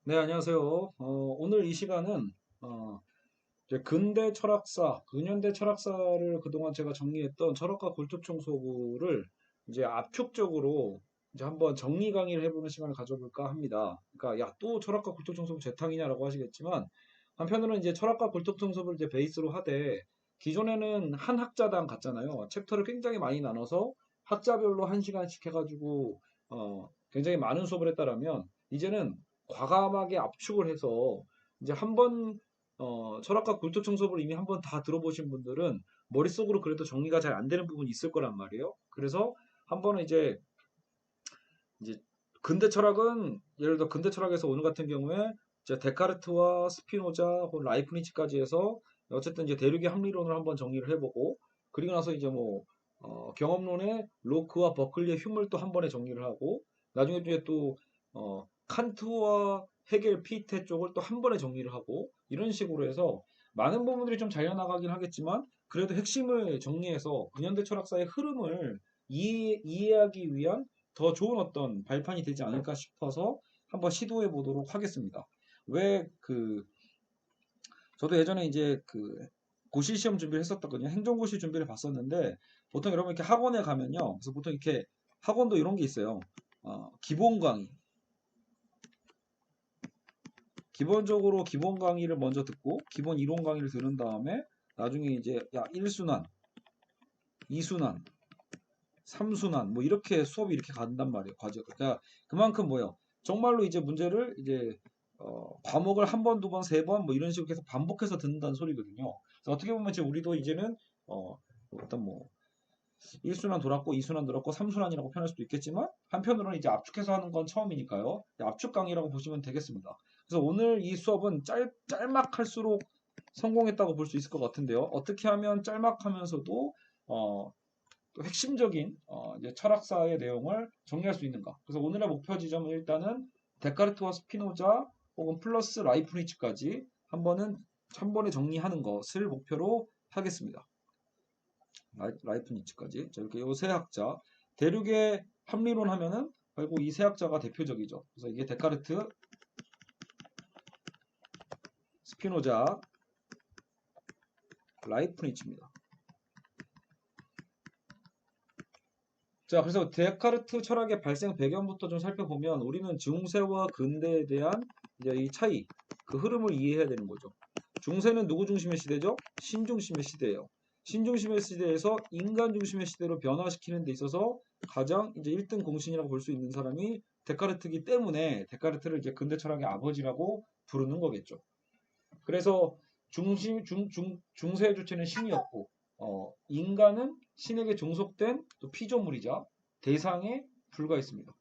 네, 안녕하세요. 오늘 이 시간은 이제 근대 철학사, 근현대 철학사를 그동안 제가 정리했던 철학과 굴뚝청소부를 이제 압축적으로 이제 한번 정리 강의를 해보는 시간을 가져볼까 합니다. 그러니까 야, 또 철학과 굴뚝청소부 재탕이냐라고 하시겠지만 한편으로는 이제 철학과 굴뚝청소부를 이제 베이스로 하되 기존에는 한 학자당 갔잖아요. 챕터를 굉장히 많이 나눠서 학자별로 한 시간씩 해가지고 굉장히 많은 수업을 했다라면 이제는 과감하게 압축을 해서 이제 한번 철학과 굴뚝청소부를 이미 한번 다 들어보신 분들은 머릿속으로 그래도 정리가 잘 안 되는 부분이 있을 거란 말이에요. 그래서 한 번은 이제 근대 철학은 예를 들어 근대 철학에서 오늘 같은 경우에 이제 데카르트와 스피노자 혹은 라이프니츠까지 해서 어쨌든 이제 대륙의 합리론을 한번 정리를 해보고 그리고 나서 이제 뭐 경험론의 로크와 버클리의 휴물 또 한 번에 정리를 하고 나중에 이제 또 칸트와 헤겔, 피테 쪽을 또 한 번에 정리를 하고 이런 식으로 해서 많은 부분들이 좀 잘려나가긴 하겠지만 그래도 핵심을 정리해서 근현대 철학사의 흐름을 이해하기 위한 더 좋은 어떤 발판이 되지 않을까 싶어서 한번 시도해 보도록 하겠습니다. 왜 저도 예전에 이제 고시 시험 준비를 했었거든요. 행정고시 준비를 봤었는데 보통 여러분 이렇게 학원에 가면요. 그래서 보통 이렇게 학원도 이런 게 있어요. 기본 강의. 기본적으로 기본 강의를 먼저 듣고 기본 이론 강의를 들은 다음에 나중에 이제 야 1순환, 2순환, 3순환 뭐 이렇게 수업이 이렇게 간단 말이에요. 과제가. 그러니까 그만큼 뭐예요? 정말로 이제 문제를 이제 과목을 한 번, 두 번, 세 번 뭐 이런 식으로 계속 반복해서 듣는다는 소리거든요. 그래서 어떻게 보면 이제 우리도 이제는 어떤 뭐 1순환 돌았고 2순환 돌았고 3순환이라고 표현할 수도 있겠지만 한편으로는 이제 압축해서 하는 건 처음이니까요. 압축 강의라고 보시면 되겠습니다. 그래서 오늘 이 수업은 짤막할수록 성공했다고 볼 수 있을 것 같은데요. 어떻게 하면 짤막하면서도 또 핵심적인 이제 철학사의 내용을 정리할 수 있는가. 그래서 오늘의 목표 지점은 일단은 데카르트와 스피노자 혹은 플러스 라이프니츠까지 한 번에 정리하는 것을 목표로 하겠습니다. 라이프니츠까지. 자, 이렇게 요 세 학자. 대륙의 합리론 하면은 결국 이 세 학자가 대표적이죠. 그래서 이게 데카르트, 스피노자, 라이프니츠입니다. 자, 그래서 데카르트 철학의 발생 배경부터 좀 살펴보면 우리는 중세와 근대에 대한 이제 이 차이, 그 흐름을 이해해야 되는 거죠. 중세는 누구 중심의 시대죠? 신중심의 시대예요. 신중심의 시대에서 인간 중심의 시대로 변화시키는 데 있어서 가장 이제 1등 공신이라고 볼 수 있는 사람이 데카르트이기 때문에 데카르트를 이제 근대 철학의 아버지라고 부르는 거겠죠. 그래서 중세의 주체는 신이었고, 인간은 신에게 종속된 또 피조물이자 대상에 불과했습니다.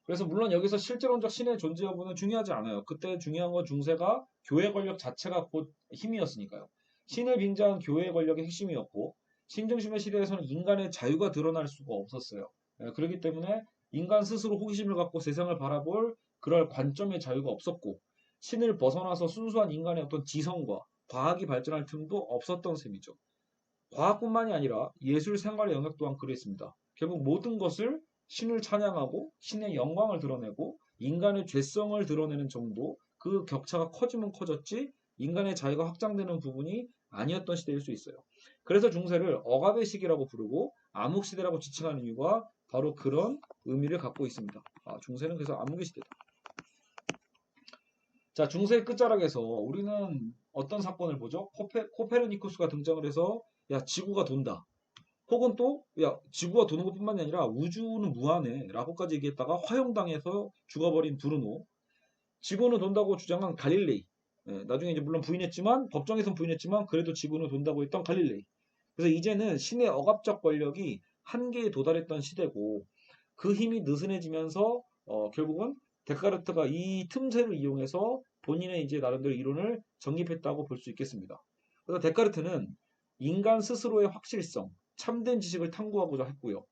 그래서 물론 여기서 실제론적 신의 존재 여부는 중요하지 않아요. 그때 중요한 건 중세가 교회 권력 자체가 곧 힘이었으니까요. 신을 빙자한 교회 권력의 핵심이었고, 신중심의 시대에서는 인간의 자유가 드러날 수가 없었어요. 그렇기 때문에 인간 스스로 호기심을 갖고 세상을 바라볼 그럴 관점의 자유가 없었고, 신을 벗어나서 순수한 인간의 어떤 지성과 과학이 발전할 틈도 없었던 셈이죠. 과학뿐만이 아니라 예술 생활의 영역 또한 그랬습니다. 결국 모든 것을 신을 찬양하고 신의 영광을 드러내고 인간의 죄성을 드러내는 정도 그 격차가 커지면 커졌지 인간의 자유가 확장되는 부분이 아니었던 시대일 수 있어요. 그래서 중세를 억압의 시기라고 부르고 암흑 시대라고 지칭하는 이유가 바로 그런 의미를 갖고 있습니다. 중세는 그래서 암흑의 시대다. 자, 중세의 끝자락에서 우리는 어떤 사건을 보죠? 코페르니쿠스가 등장을 해서 야, 지구가 돈다. 혹은 또, 야, 지구가 도는 것뿐만이 아니라 우주는 무한해. 라고까지 얘기했다가 화형당해서 죽어버린 브루노. 지구는 돈다고 주장한 갈릴레이. 나중에 이제 물론 부인했지만, 법정에선 부인했지만, 그래도 지구는 돈다고 했던 갈릴레이. 그래서 이제는 신의 억압적 권력이 한계에 도달했던 시대고, 그 힘이 느슨해지면서, 결국은 데카르트가 이 틈새를 이용해서 본인의 이제 나름대로 이론을 정립했다고 볼 수 있겠습니다. 그래서 데카르트는 인간 스스로의 확실성, 참된 지식을 탐구하고자 했고요.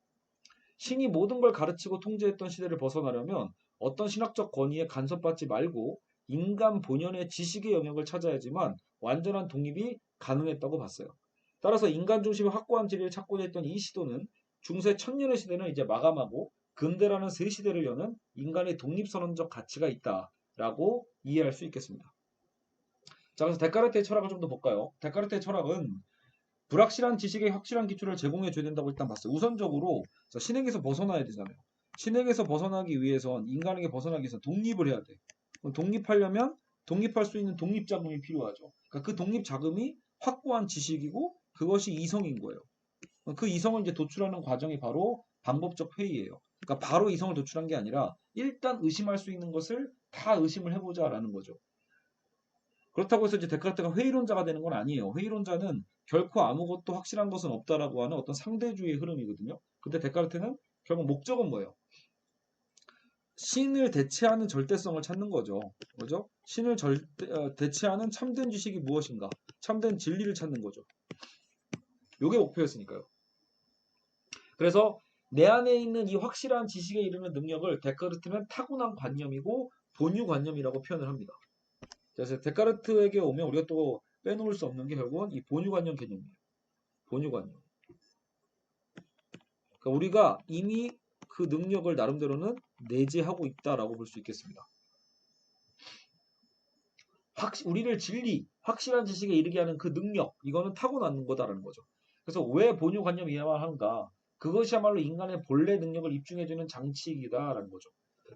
신이 모든 걸 가르치고 통제했던 시대를 벗어나려면 어떤 신학적 권위에 간섭받지 말고 인간 본연의 지식의 영역을 찾아야지만 완전한 독립이 가능했다고 봤어요. 따라서 인간 중심의 확고한 진리를 찾고자 했던 이 시도는 중세 천년의 시대는 이제 마감하고 근대라는 새 시대를 여는 인간의 독립선언적 가치가 있다라고 이해할 수 있겠습니다. 자, 그래서 데카르트의 철학을 좀 더 볼까요? 데카르트의 철학은 불확실한 지식의 확실한 기초를 제공해 줘야 된다고 일단 봤어요. 우선적으로 신에게서 벗어나야 되잖아요. 신에게서 벗어나기 위해선 인간에게 벗어나기 위해서 독립을 해야 돼. 그럼 독립하려면 독립할 수 있는 독립자금이 필요하죠. 그러니까 그 독립자금이 확고한 지식이고 그것이 이성인 거예요. 그 이성을 이제 도출하는 과정이 바로 방법적 회의예요. 그러니까 바로 이성을 도출한 게 아니라 일단 의심할 수 있는 것을 다 의심을 해보자라는 거죠. 그렇다고 해서 이제 데카르트가 회의론자가 되는 건 아니에요. 회의론자는 결코 아무것도 확실한 것은 없다라고 하는 어떤 상대주의 흐름이거든요. 근데 데카르트는 결국 목적은 뭐예요? 신을 대체하는 절대성을 찾는 거죠. 그죠? 신을 대체하는 참된 지식이 무엇인가? 참된 진리를 찾는 거죠. 요게 목표였으니까요. 그래서 내 안에 있는 이 확실한 지식에 이르는 능력을 데카르트는 타고난 관념이고 본유관념이라고 표현을 합니다. 그래서 데카르트에게 오면 우리가 또 빼놓을 수 없는 게 결국은 이 본유관념 개념이에요. 본유관념. 그러니까 우리가 이미 그 능력을 나름대로는 내재하고 있다라고 볼 수 있겠습니다. 우리를 진리, 확실한 지식에 이르게 하는 그 능력, 이거는 타고난 거다라는 거죠. 그래서 왜 본유관념이 이해만 하는가? 그것이야말로 인간의 본래 능력을 입증해주는 장치이다라는 거죠.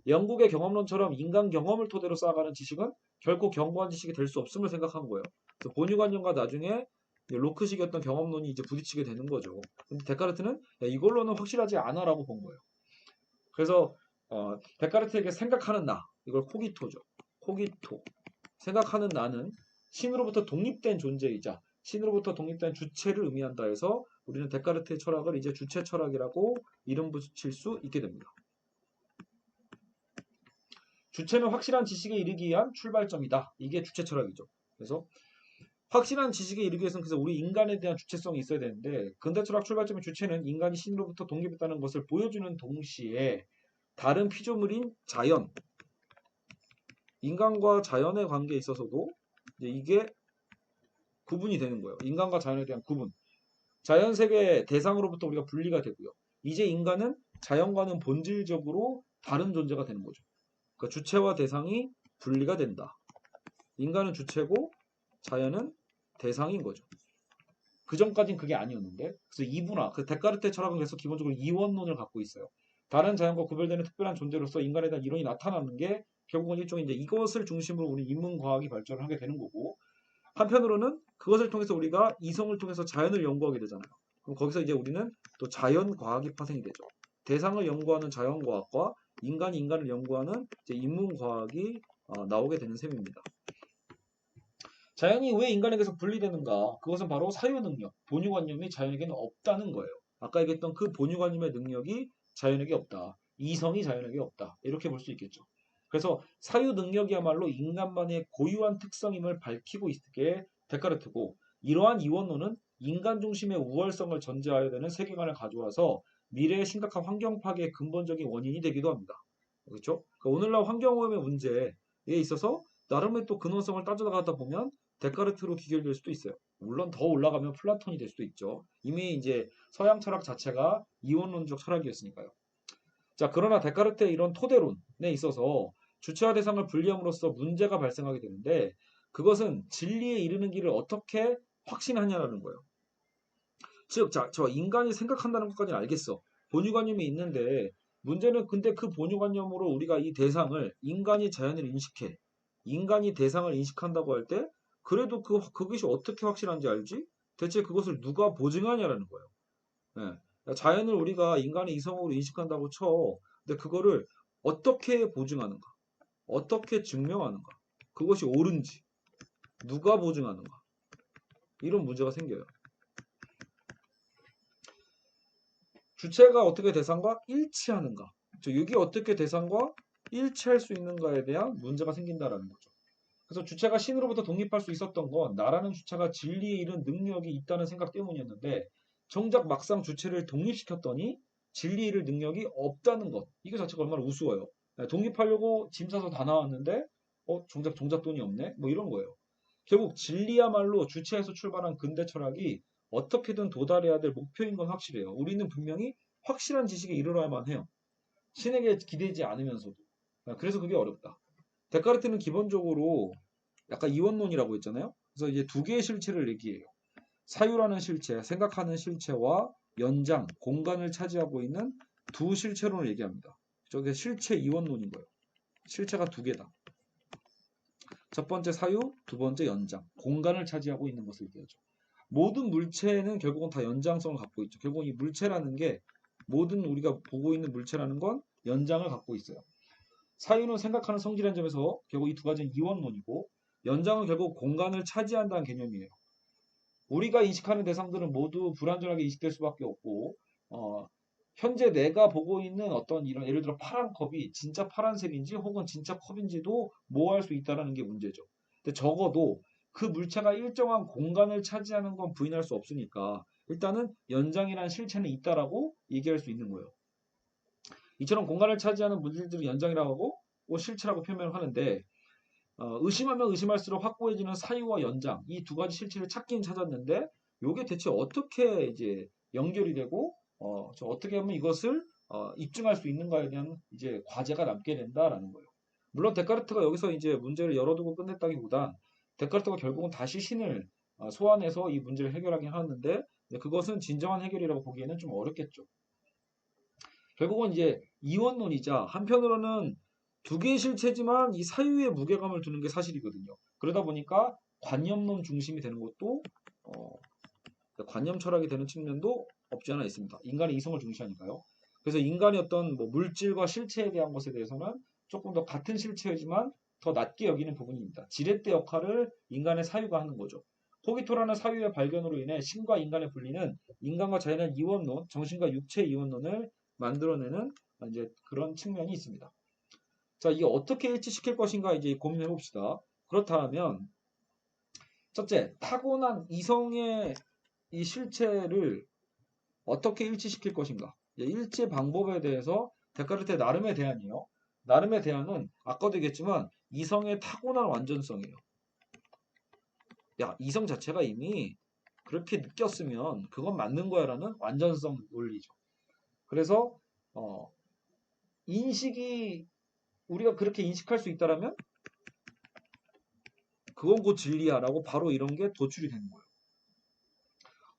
영국의 경험론처럼 인간 경험을 토대로 쌓아가는 지식은 결코 견고한 지식이 될 수 없음을 생각한 거예요. 그래서 본유관념과 나중에 로크식의 어떤 경험론이 이제 부딪히게 되는 거죠. 근데 데카르트는 이걸로는 확실하지 않아라고 본 거예요. 그래서 데카르트에게 생각하는 나, 이걸 코기토죠. 코기토. 생각하는 나는 신으로부터 독립된 존재이자 신으로부터 독립된 주체를 의미한다 해서 우리는 데카르트의 철학을 이제 주체 철학이라고 이름 붙일 수 있게 됩니다. 주체는 확실한 지식에 이르기 위한 출발점이다. 이게 주체 철학이죠. 그래서 확실한 지식에 이르기 위해서는 그래서 우리 인간에 대한 주체성이 있어야 되는데 근대 철학 출발점의 주체는 인간이 신으로부터 독립했다는 것을 보여주는 동시에 다른 피조물인 자연, 인간과 자연의 관계에 있어서도 이게 구분이 되는 거예요. 인간과 자연에 대한 구분. 자연 세계 대상으로부터 우리가 분리가 되고요. 이제 인간은 자연과는 본질적으로 다른 존재가 되는 거죠. 그러니까 주체와 대상이 분리가 된다. 인간은 주체고 자연은 대상인 거죠. 그 전까지는 그게 아니었는데 그래서 이분화, 그 데카르트의 철학은 그래서 기본적으로 이원론을 갖고 있어요. 다른 자연과 구별되는 특별한 존재로서 인간에 대한 이론이 나타나는 게 결국은 일종의 이제 이것을 중심으로 우리 인문과학이 발전을 하게 되는 거고 한편으로는 그것을 통해서 우리가 이성을 통해서 자연을 연구하게 되잖아요. 그럼 거기서 이제 우리는 또 자연과학이 파생이 되죠. 대상을 연구하는 자연과학과 인간이 인간을 연구하는 이제 인문과학이 나오게 되는 셈입니다. 자연이 왜 인간에게서 분리되는가? 그것은 바로 사유능력, 본유관념이 자연에게는 없다는 거예요. 아까 얘기했던 그 본유관념의 능력이 자연에게 없다. 이성이 자연에게 없다. 이렇게 볼 수 있겠죠. 그래서 사유능력이야말로 인간만의 고유한 특성임을 밝히고 있게 데카르트고 이러한 이원론은 인간 중심의 우월성을 전제하여야 되는 세계관을 가져와서 미래의 심각한 환경 파괴의 근본적인 원인이 되기도 합니다. 그렇죠? 그러니까 오늘날 환경오염의 문제에 있어서 나름의 또 근원성을 따져나가다 보면 데카르트로 귀결될 수도 있어요. 물론 더 올라가면 플라톤이 될 수도 있죠. 이미 이제 서양 철학 자체가 이원론적 철학이었으니까요. 자, 그러나 데카르트의 이런 토대론에 있어서 주체와 대상을 분리함으로써 문제가 발생하게 되는데 그것은 진리에 이르는 길을 어떻게 확신하냐라는 거예요. 즉, 자, 저 인간이 생각한다는 것까지는 알겠어. 본유관념이 있는데 문제는 근데 그 본유관념으로 우리가 이 대상을 인간이 자연을 인식해. 인간이 대상을 인식한다고 할 때 그래도 그것이 어떻게 확실한지 알지? 대체 그것을 누가 보증하냐라는 거예요. 네. 자연을 우리가 인간의 이성으로 인식한다고 쳐. 근데 그거를 어떻게 보증하는가? 어떻게 증명하는가? 그것이 옳은지 누가 보증하는가? 이런 문제가 생겨요. 주체가 어떻게 대상과 일치하는가? 이게 어떻게 대상과 일치할 수 있는가에 대한 문제가 생긴다라는 거죠. 그래서 주체가 신으로부터 독립할 수 있었던 건 나라는 주체가 진리에 이른 능력이 있다는 생각 때문이었는데 정작 막상 주체를 독립시켰더니 진리에 이를 능력이 없다는 것. 이거 자체가 얼마나 우스워요. 독립하려고 짐 싸서 다 나왔는데 정작 돈이 없네? 뭐 이런 거예요. 결국 진리야말로 주체에서 출발한 근대 철학이 어떻게든 도달해야 될 목표인 건 확실해요. 우리는 분명히 확실한 지식에 이르러야만 해요. 신에게 기대지 않으면서도. 그래서 그게 어렵다. 데카르트는 기본적으로 약간 이원론이라고 했잖아요. 그래서 이제 두 개의 실체를 얘기해요. 사유라는 실체, 생각하는 실체와 연장, 공간을 차지하고 있는 두 실체론을 얘기합니다. 저게 실체 이원론인 거예요. 실체가 두 개다. 첫 번째 사유, 두 번째 연장, 공간을 차지하고 있는 것을 얘기하죠. 모든 물체는 결국은 다 연장성을 갖고 있죠. 결국 이 물체라는 게 모든 우리가 보고 있는 물체라는 건 연장을 갖고 있어요. 사유는 생각하는 성질이라는 점에서 결국 이 두 가지는 이원론이고, 연장은 결국 공간을 차지한다는 개념이에요. 우리가 인식하는 대상들은 모두 불완전하게 인식될 수밖에 없고, 현재 내가 보고 있는 어떤 이런 예를 들어 파란 컵이 진짜 파란색인지 혹은 진짜 컵인지도 모호할 수 있다는 게 문제죠. 근데 적어도 그 물체가 일정한 공간을 차지하는 건 부인할 수 없으니까 일단은 연장이라는 실체는 있다라고 얘기할 수 있는 거예요. 이처럼 공간을 차지하는 물질들을 연장이라고 하고 실체라고 표현을 하는데, 의심하면 의심할수록 확고해지는 사유와 연장, 이 두 가지 실체를 찾긴 찾았는데 이게 대체 어떻게 이제 연결이 되고 어떻게 하면 이것을 입증할 수 있는가에 대한 이제 과제가 남게 된다라는 거예요. 물론 데카르트가 여기서 이제 문제를 열어두고 끝냈다기보단 데카르트가 결국은 다시 신을 소환해서 이 문제를 해결하긴 하는데, 그것은 진정한 해결이라고 보기에는 좀 어렵겠죠. 결국은 이제 이원론이자, 한편으로는 두 개의 실체지만 이 사유에 무게감을 두는 게 사실이거든요. 그러다 보니까 관념론 중심이 되는 것도 관념 철학이 되는 측면도 없지 않아 있습니다. 인간의 이성을 중시하니까요. 그래서 인간의 어떤 뭐 물질과 실체에 대한 것에 대해서는 조금 더 같은 실체이지만 더 낮게 여기는 부분입니다. 지렛대 역할을 인간의 사유가 하는 거죠. 호기토라는 사유의 발견으로 인해 신과 인간의 분리는 인간과 자연의 이원론, 정신과 육체의 이원론을 만들어내는 이제 그런 측면이 있습니다. 자, 이게 어떻게 일치시킬 것인가 이제 고민해 봅시다. 그렇다면 첫째, 타고난 이성의 이 실체를 어떻게 일치시킬 것인가? 일치 방법에 대해서 데카르트의 나름의 대안이에요. 나름의 대안은 아까도 얘기했지만 이성의 타고난 완전성이에요. 야, 이성 자체가 이미 그렇게 느꼈으면 그건 맞는 거야라는 완전성 논리죠. 그래서 인식이 우리가 그렇게 인식할 수 있다라면 그건 곧 진리야라고 바로 이런 게 도출이 되는 거예요.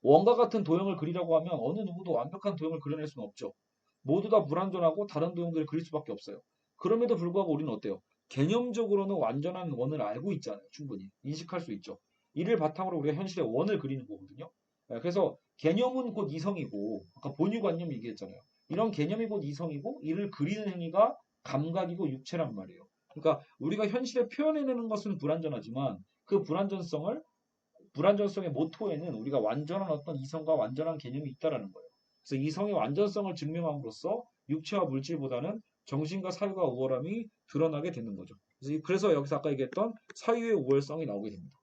원과 같은 도형을 그리라고 하면 어느 누구도 완벽한 도형을 그려낼 수는 없죠. 모두 다 불완전하고 다른 도형들을 그릴 수밖에 없어요. 그럼에도 불구하고 우리는 어때요? 개념적으로는 완전한 원을 알고 있잖아요. 충분히 인식할 수 있죠. 이를 바탕으로 우리가 현실의 원을 그리는 거거든요. 그래서 개념은 곧 이성이고, 아까 본유관념 얘기했잖아요. 이런 개념이 곧 이성이고 이를 그리는 행위가 감각이고 육체란 말이에요. 그러니까 우리가 현실에 표현해내는 것은 불완전하지만 그 불완전성의 모토에는 우리가 완전한 어떤 이성과 완전한 개념이 있다라는 거예요. 그래서 이성의 완전성을 증명함으로써 육체와 물질보다는 정신과 사유가 우월함이 드러나게 되는 거죠. 그래서 여기서 아까 얘기했던 사유의 우월성이 나오게 됩니다.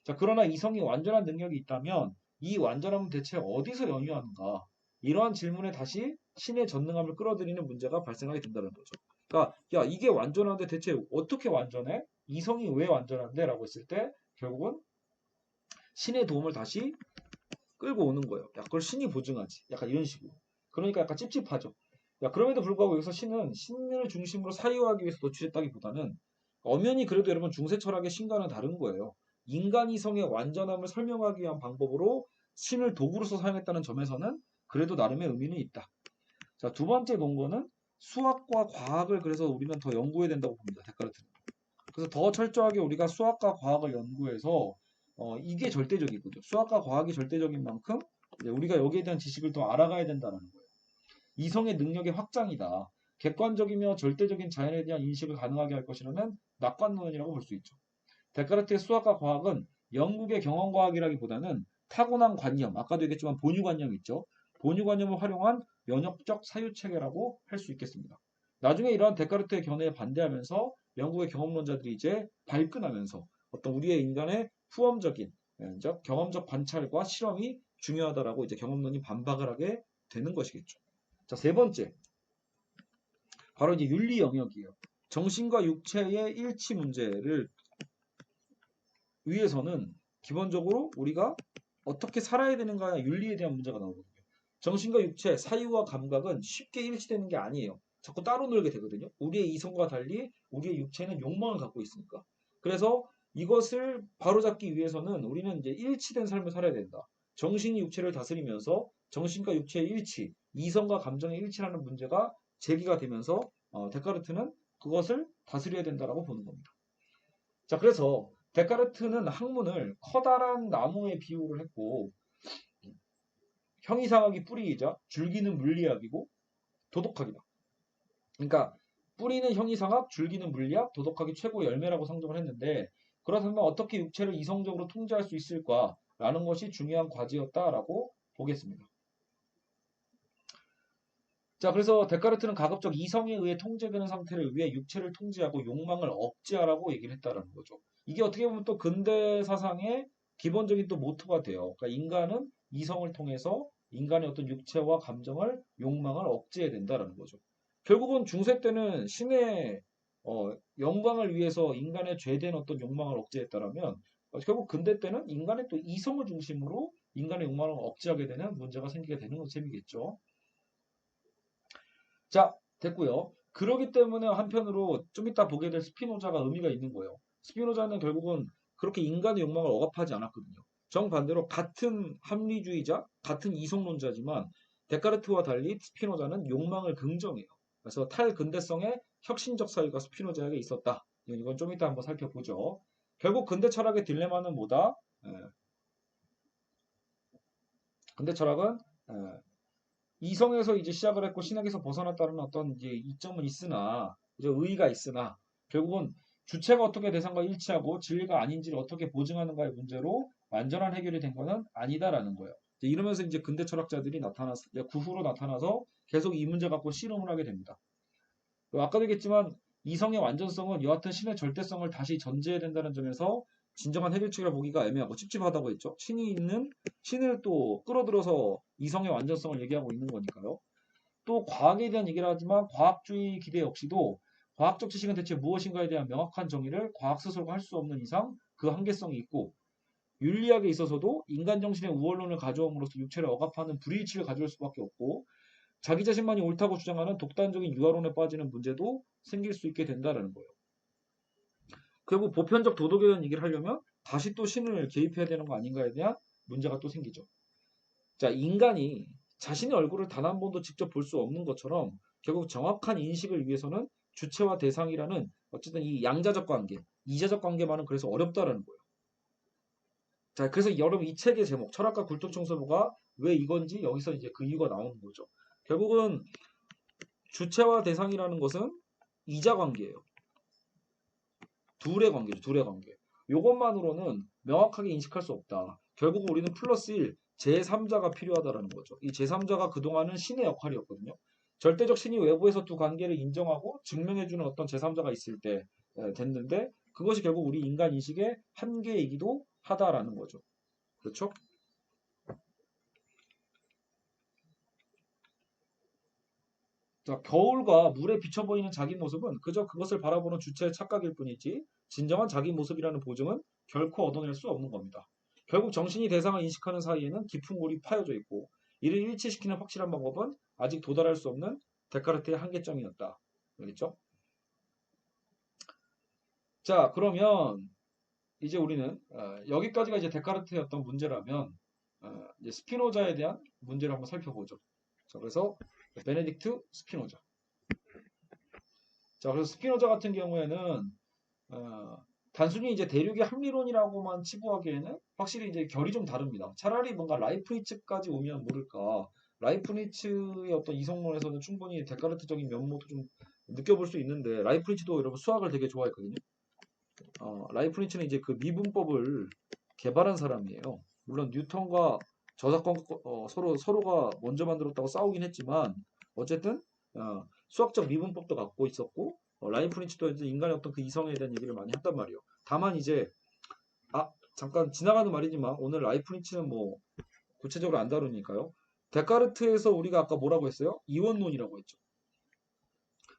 자, 그러나 이성이 완전한 능력이 있다면 이 완전함은 대체 어디서 연유하는가? 이러한 질문에 다시 신의 전능함을 끌어들이는 문제가 발생하게 된다는 거죠. 그러니까 야, 이게 완전한데 대체 어떻게 완전해? 이성이 왜 완전한데? 라고 했을 때 결국은 신의 도움을 다시 끌고 오는 거예요. 야, 그걸 신이 보증하지. 약간 이런 식으로. 그러니까 약간 찝찝하죠. 야, 그럼에도 불구하고 여기서 신은 신을 중심으로 사유하기 위해서 도출했다기보다는 엄연히 그래도 여러분 중세 철학의 신과는 다른 거예요. 인간 이성의 완전함을 설명하기 위한 방법으로 신을 도구로서 사용했다는 점에서는 그래도 나름의 의미는 있다. 자, 두 번째 논거는 수학과 과학을 그래서 우리는 더 연구해야 된다고 봅니다. 데카르트는. 그래서 더 철저하게 우리가 수학과 과학을 연구해서 이게 절대적이거든요. 수학과 과학이 절대적인 만큼 우리가 여기에 대한 지식을 더 알아가야 된다는 거예요. 이성의 능력의 확장이다. 객관적이며 절대적인 자연에 대한 인식을 가능하게 할 것이라는 낙관론이라고 볼 수 있죠. 데카르트의 수학과 과학은 영국의 경험과학이라기보다는 타고난 관념, 아까도 얘기했지만 본유관념 있죠. 본유관념을 활용한 면역적 사유체계라고 할 수 있겠습니다. 나중에 이러한 데카르트의 견해에 반대하면서 영국의 경험론자들이 이제 발끈하면서 어떤 우리의 인간의 후험적인 경험적 관찰과 실험이 중요하다라고 이제 경험론이 반박을 하게 되는 것이겠죠. 자, 세 번째. 바로 이제 윤리 영역이에요. 정신과 육체의 일치 문제를 위해서는 기본적으로 우리가 어떻게 살아야 되는가 윤리에 대한 문제가 나오거든요. 정신과 육체, 사유와 감각은 쉽게 일치되는 게 아니에요. 자꾸 따로 놀게 되거든요. 우리의 이성과 달리 우리의 육체는 욕망을 갖고 있으니까. 그래서 이것을 바로잡기 위해서는 우리는 이제 일치된 삶을 살아야 된다. 정신이 육체를 다스리면서 정신과 육체의 일치, 이성과 감정의 일치라는 문제가 제기가 되면서 데카르트는 그것을 다스려야 된다라고 보는 겁니다. 자, 그래서 데카르트는 학문을 커다란 나무에 비유를 했고 형이상학이 뿌리이자 줄기는 물리학이고 도덕학이다. 그러니까 뿌리는 형이상학, 줄기는 물리학, 도덕학이 최고 열매라고 상정을 했는데 그렇다면 어떻게 육체를 이성적으로 통제할 수 있을까라는 것이 중요한 과제였다라고 보겠습니다. 자, 그래서 데카르트는 가급적 이성에 의해 통제되는 상태를 위해 육체를 통제하고 욕망을 억제하라고 얘기를 했다라는 거죠. 이게 어떻게 보면 또 근대 사상의 기본적인 또 모토가 돼요. 그러니까 인간은 이성을 통해서 인간의 어떤 육체와 감정을 욕망을 억제해야 된다라는 거죠. 결국은 중세 때는 신의 영광을 위해서 인간의 죄된 어떤 욕망을 억제했다라면 결국 근대 때는 인간의 또 이성을 중심으로 인간의 욕망을 억제하게 되는 문제가 생기게 되는 셈이겠죠. 자, 됐고요. 그러기 때문에 한편으로 좀 이따 보게 될 스피노자가 의미가 있는 거예요. 스피노자는 결국은 그렇게 인간의 욕망을 억압하지 않았거든요. 정반대로 같은 합리주의자, 같은 이성론자지만 데카르트와 달리 스피노자는 욕망을 긍정해요. 그래서 탈근대성의 혁신적 사유가 스피노자에게 있었다. 이건 좀 이따 한번 살펴보죠. 결국 근대 철학의 딜레마는 뭐다? 근대 철학은 이성에서 이제 시작을 했고 신학에서 벗어났다는 어떤 이제 이점은 있으나 이제 의의가 있으나 결국은 주체가 어떻게 대상과 일치하고 진리가 아닌지를 어떻게 보증하는가의 문제로 완전한 해결이 된 것은 아니다라는 거예요. 이러면서 이제 근대 철학자들이 그 후로 나타나서 계속 이 문제 갖고 씨름을 하게 됩니다. 아까도 얘기했지만 이성의 완전성은 여하튼 신의 절대성을 다시 전제해야 된다는 점에서 진정한 해결책이라 보기가 애매하고 찝찝하다고 했죠. 신을 또 끌어들여서 이성의 완전성을 얘기하고 있는 거니까요. 또 과학에 대한 얘기를 하지만 과학주의 기대 역시도 과학적 지식은 대체 무엇인가에 대한 명확한 정의를 과학 스스로가 할 수 없는 이상 그 한계성이 있고 윤리학에 있어서도 인간 정신의 우월론을 가져옴으로써 육체를 억압하는 불일치를 가져올 수밖에 없고 자기 자신만이 옳다고 주장하는 독단적인 유아론에 빠지는 문제도 생길 수 있게 된다는 거예요. 결국 보편적 도덕에 대한 얘기를 하려면 다시 또 신을 개입해야 되는 거 아닌가에 대한 문제가 또 생기죠. 자, 인간이 자신의 얼굴을 단 한 번도 직접 볼 수 없는 것처럼 결국 정확한 인식을 위해서는 주체와 대상이라는 어쨌든 이 양자적 관계, 이자적 관계만은 그래서 어렵다라는 거예요. 자, 그래서 여러분 이 책의 제목 철학과 굴뚝청소부가 왜 이건지 여기서 이제 그 이유가 나오는 거죠. 결국은 주체와 대상이라는 것은 이자 관계예요. 둘의 관계죠. 둘의 관계. 이것만으로는 명확하게 인식할 수 없다. 결국 우리는 플러스 1, 제3자가 필요하다는 거죠. 이 제3자가 그동안은 신의 역할이었거든요. 절대적 신이 외부에서 두 관계를 인정하고 증명해주는 어떤 제3자가 있을 때 됐는데 그것이 결국 우리 인간 인식의 한계이기도 하다라는 거죠. 그렇죠? 자, 겨울과 물에 비쳐 보이는 자기 모습은 그저 그것을 바라보는 주체의 착각일 뿐이지 진정한 자기 모습이라는 보증은 결코 얻어낼 수 없는 겁니다. 결국 정신이 대상을 인식하는 사이에는 깊은 골이 파여져 있고 이를 일치시키는 확실한 방법은 아직 도달할 수 없는 데카르트의 한계점이었다. 알겠죠? 자, 그러면 이제 우리는 여기까지가 이제 데카르트의 어떤 문제라면 이제 스피노자에 대한 문제를 한번 살펴보죠. 자, 그래서 베네딕트 스피노자. 자, 그래서 스피노자 같은 경우에는 어, 단순히 이제 대륙의 합리론이라고만 치부하기에는 확실히 이제 결이 좀 다릅니다. 차라리 뭔가 라이프니츠까지 오면 모를까. 라이프니츠의 어떤 이성론에서는 충분히 데카르트적인 면모도 좀 느껴볼 수 있는데 라이프니츠도 여러분 수학을 되게 좋아했거든요. 라이프니츠는 이제 그 미분법을 개발한 사람이에요. 물론 뉴턴과 저작권 서로가 먼저 만들었다고 싸우긴 했지만 어쨌든 수학적 미분법도 갖고 있었고 라이프니츠도 이제 인간의 어떤 그 이성에 대한 얘기를 많이 했단 말이에요. 다만 이제 잠깐 지나가는 말이지만 오늘 라이프니츠는 뭐 구체적으로 안 다루니까요. 데카르트에서 우리가 아까 뭐라고 했어요? 이원론이라고 했죠.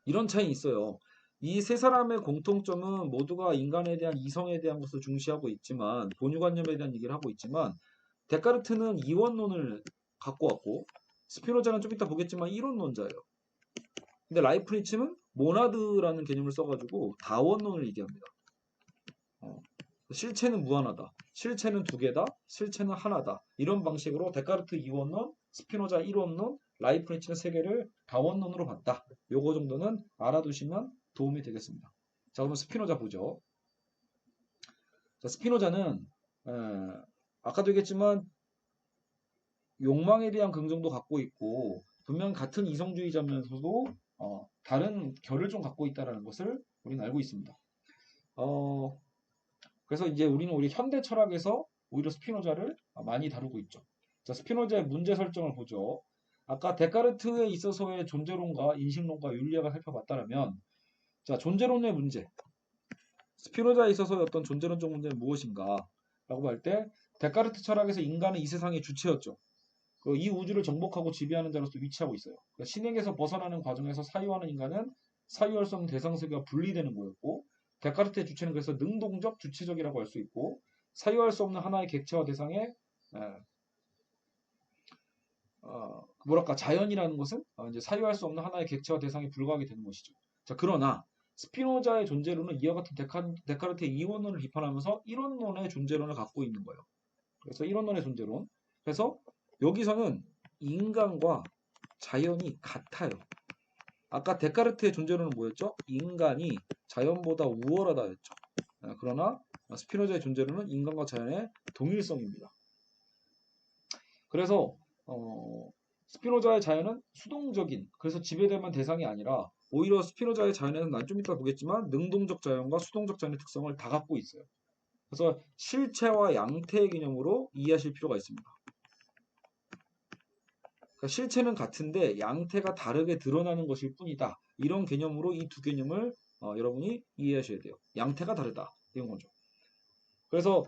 이런 차이 있어요. 이 세 사람의 공통점은 모두가 인간에 대한 이성에 대한 것을 중시하고 있지만 본유관념에 대한 얘기를 하고 있지만 데카르트는 이원론을 갖고 왔고 스피노자는 좀 이따 보겠지만 이론론자예요. 근데 라이프니츠는 모나드라는 개념을 써가지고 다원론을 얘기합니다. 실체는 무한하다. 실체는 두 개다. 실체는 하나다. 이런 방식으로 데카르트 이원론, 스피노자 일원론, 라이프니츠는 세 개를 다원론으로 봤다. 요거 정도는 알아두시면 도움이 되겠습니다. 자, 그럼 스피노자 보죠. 자, 스피노자는 아까도 얘기했지만 욕망에 대한 긍정도 갖고 있고 분명 같은 이성주의자면서도 다른 결을 좀 갖고 있다는 것을 우리는 알고 있습니다. 그래서 이제 우리는 우리 현대 철학에서 오히려 스피노자를 많이 다루고 있죠. 자, 스피노자의 문제 설정을 보죠. 아까 데카르트에 있어서의 존재론과 인식론과 윤리학을 살펴봤다면, 자, 존재론의 문제. 스피노자에 있어서의 어떤 존재론적 문제는 무엇인가? 라고 할 때, 데카르트 철학에서 인간은 이 세상의 주체였죠. 이 우주를 정복하고 지배하는 자로서 위치하고 있어요. 그러니까 신에게서 벗어나는 과정에서 사유하는 인간은 사유할 수 없는 대상 세계와 분리되는 거였고, 데카르트의 주체는 그래서 능동적, 주체적이라고 할 수 있고, 사유할 수 없는 하나의 객체와 대상의 뭐랄까 자연이라는 것은 이제 사유할 수 없는 하나의 객체와 대상에 불과하게 되는 것이죠. 자, 그러나 스피노자의 존재론은 이와 같은 데카르트의 이원론을 비판하면서 이론론의 존재론을 갖고 있는 거예요. 그래서 이론론의 존재론. 그래서 여기서는 인간과 자연이 같아요. 아까 데카르트의 존재론은 뭐였죠? 인간이 자연보다 우월하다였죠. 그러나 스피노자의 존재론은 인간과 자연의 동일성입니다. 그래서 스피노자의 자연은 수동적인, 그래서 지배되는 대상이 아니라 오히려 스피노자의 자연에는 난 좀 이따 보겠지만 능동적 자연과 수동적 자연의 특성을 다 갖고 있어요. 그래서 실체와 양태의 개념으로 이해하실 필요가 있습니다. 그러니까 실체는 같은데 양태가 다르게 드러나는 것일 뿐이다. 이런 개념으로 이 두 개념을 여러분이 이해하셔야 돼요. 양태가 다르다. 이런 거죠. 그래서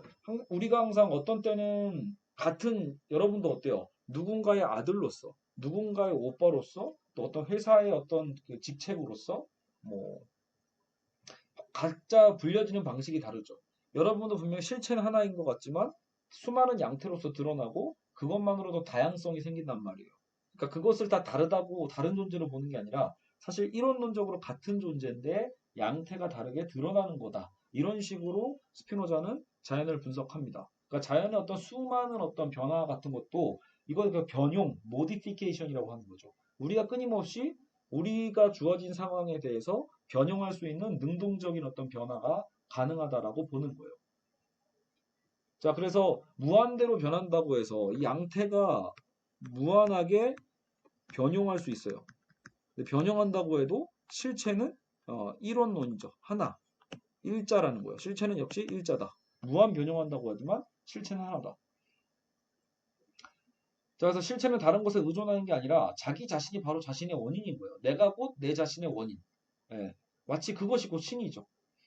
우리가 항상 어떤 때는 같은 여러분도 어때요? 누군가의 아들로서, 누군가의 오빠로서, 또 어떤 회사의 어떤 그 직책으로서 뭐 각자 불려지는 방식이 다르죠. 여러분도 분명 실체는 하나인 것 같지만 수많은 양태로서 드러나고 그것만으로도 다양성이 생긴단 말이에요. 그러니까 그것을 다 다르다고 다른 존재로 보는 게 아니라 사실 이론론적으로 같은 존재인데 양태가 다르게 드러나는 거다. 이런 식으로 스피노자는 자연을 분석합니다. 그러니까 자연의 어떤 수많은 어떤 변화 같은 것도 이걸 그 변용, 모디피케이션이라고 하는 거죠. 우리가 끊임없이 우리가 주어진 상황에 대해서 변형할 수 있는 능동적인 어떤 변화가 가능하다라고 보는 거예요. 자, 그래서 무한대로 변한다고 해서 이 양태가 무한하게 변형할 수 있어요. 근데 변형한다고 해도 실체는 일원론이죠. 하나, 일자라는 거예요. 실체는 역시 일자다. 무한 변형한다고 하지만 실체는 하나다. 자, 그래서 실체는 다른 것에 의존하는 게 아니라 자기 자신이 바로 자신의 원인인 거예요. 내가 곧 내 자신의 원인. 예, 마치 그것이 곧 신이죠.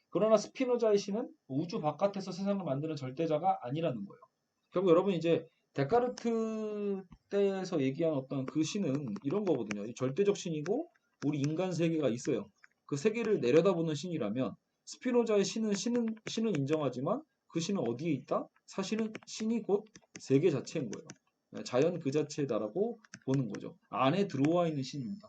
그러나 스피노자의 신은 우주 바깥에서 세상을 만드는 절대자가 아니라는 거예요. 결국 여러분 이제 데카르트 때에서 얘기한 어떤 그 신은 이런 거거든요. 이 절대적 신이고 우리 인간 세계가 있어요. 그 세계를 내려다보는 신이라면 스피노자의 신은 인정하지만 그 신은 어디에 있다? 사실은 신이 곧 세계 자체인 거예요. 자연 그 자체다라고 보는 거죠. 안에 들어와 있는 신입니다.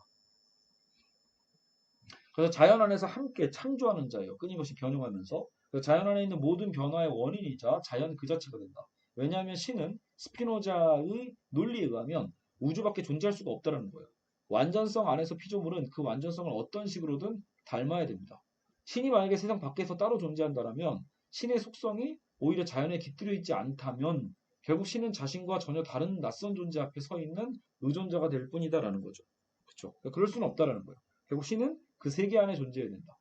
그래서 자연 안에서 함께 창조하는 자예요. 끊임없이 변형하면서. 그래서 자연 안에 있는 모든 변화의 원인이자 자연 그 자체가 된다. 왜냐하면 신은 스피노자의 논리에 의하면 우주밖에 존재할 수가 없다는 거예요. 완전성 안에서 피조물은 그 완전성을 어떤 식으로든 닮아야 됩니다. 신이 만약에 세상 밖에서 따로 존재한다면 신의 속성이 오히려 자연에 깃들여 있지 않다면 결국 신은 자신과 전혀 다른 낯선 존재 앞에 서 있는 의존자가 될 뿐이다라는 거죠. 그렇죠? 그럴 수는 없다라는 거예요. 결국 신은 그 세계 안에 존재해야 된다.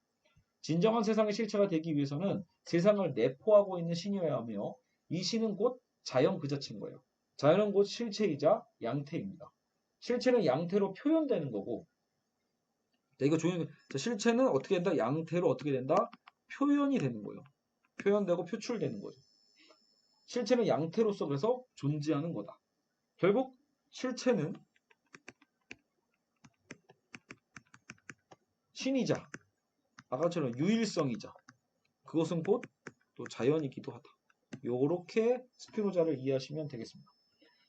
진정한 세상의 실체가 되기 위해서는 세상을 내포하고 있는 신이어야 하며 이 신은 곧 자연 그 자체인 거예요. 자연은 곧 실체이자 양태입니다. 실체는 양태로 표현되는 거고 이거 조용히 실체는 어떻게 된다? 양태로 어떻게 된다? 표현이 되는 거예요. 표현되고 표출되는 거죠. 실체는 양태로서 그래서 존재하는 거다. 결국 실체는 신이자 아까처럼 유일성이자 그것은 곧 또 자연이기도 하다. 요렇게 스피노자를 이해하시면 되겠습니다.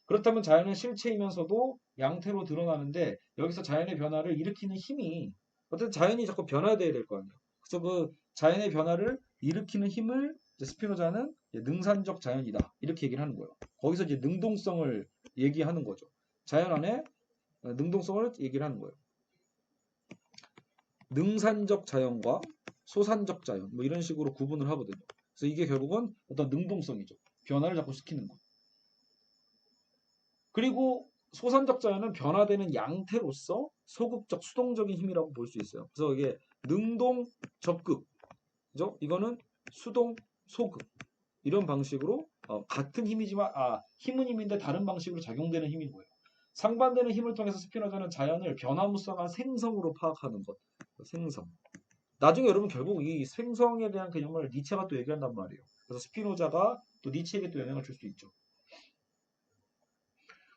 그렇다면 자연은 실체이면서도 양태로 드러나는데 여기서 자연의 변화를 일으키는 힘이 어쨌든 자연이 자꾸 변화돼야 될 거 아니에요. 그래서 그 자연의 변화를 일으키는 힘을 이제 스피노자는 능산적 자연이다. 이렇게 얘기를 하는 거예요. 거기서 이제 능동성을 얘기하는 거죠. 자연 안에 능동성을 얘기를 하는 거예요. 능산적 자연과 소산적 자연 뭐 이런 식으로 구분을 하거든요. 그래서 이게 결국은 어떤 능동성이죠. 변화를 자꾸 시키는 거. 그리고 소산적 자연은 변화되는 양태로서 소극적, 수동적인 힘이라고 볼 수 있어요. 그래서 이게 능동, 적극, 그죠? 이거는 수동, 소극 이런 방식으로 같은 힘이지만 힘은 힘인데 다른 방식으로 작용되는 힘인 거예요. 상반되는 힘을 통해서 스피노자는 자연을 변화무쌍한 생성으로 파악하는 것. 생성. 나중에 여러분 결국 이 생성에 대한 개념을 니체가 또 얘기한단 말이에요. 그래서 스피노자가 또 니체에게 또 영향을 줄 수 있죠.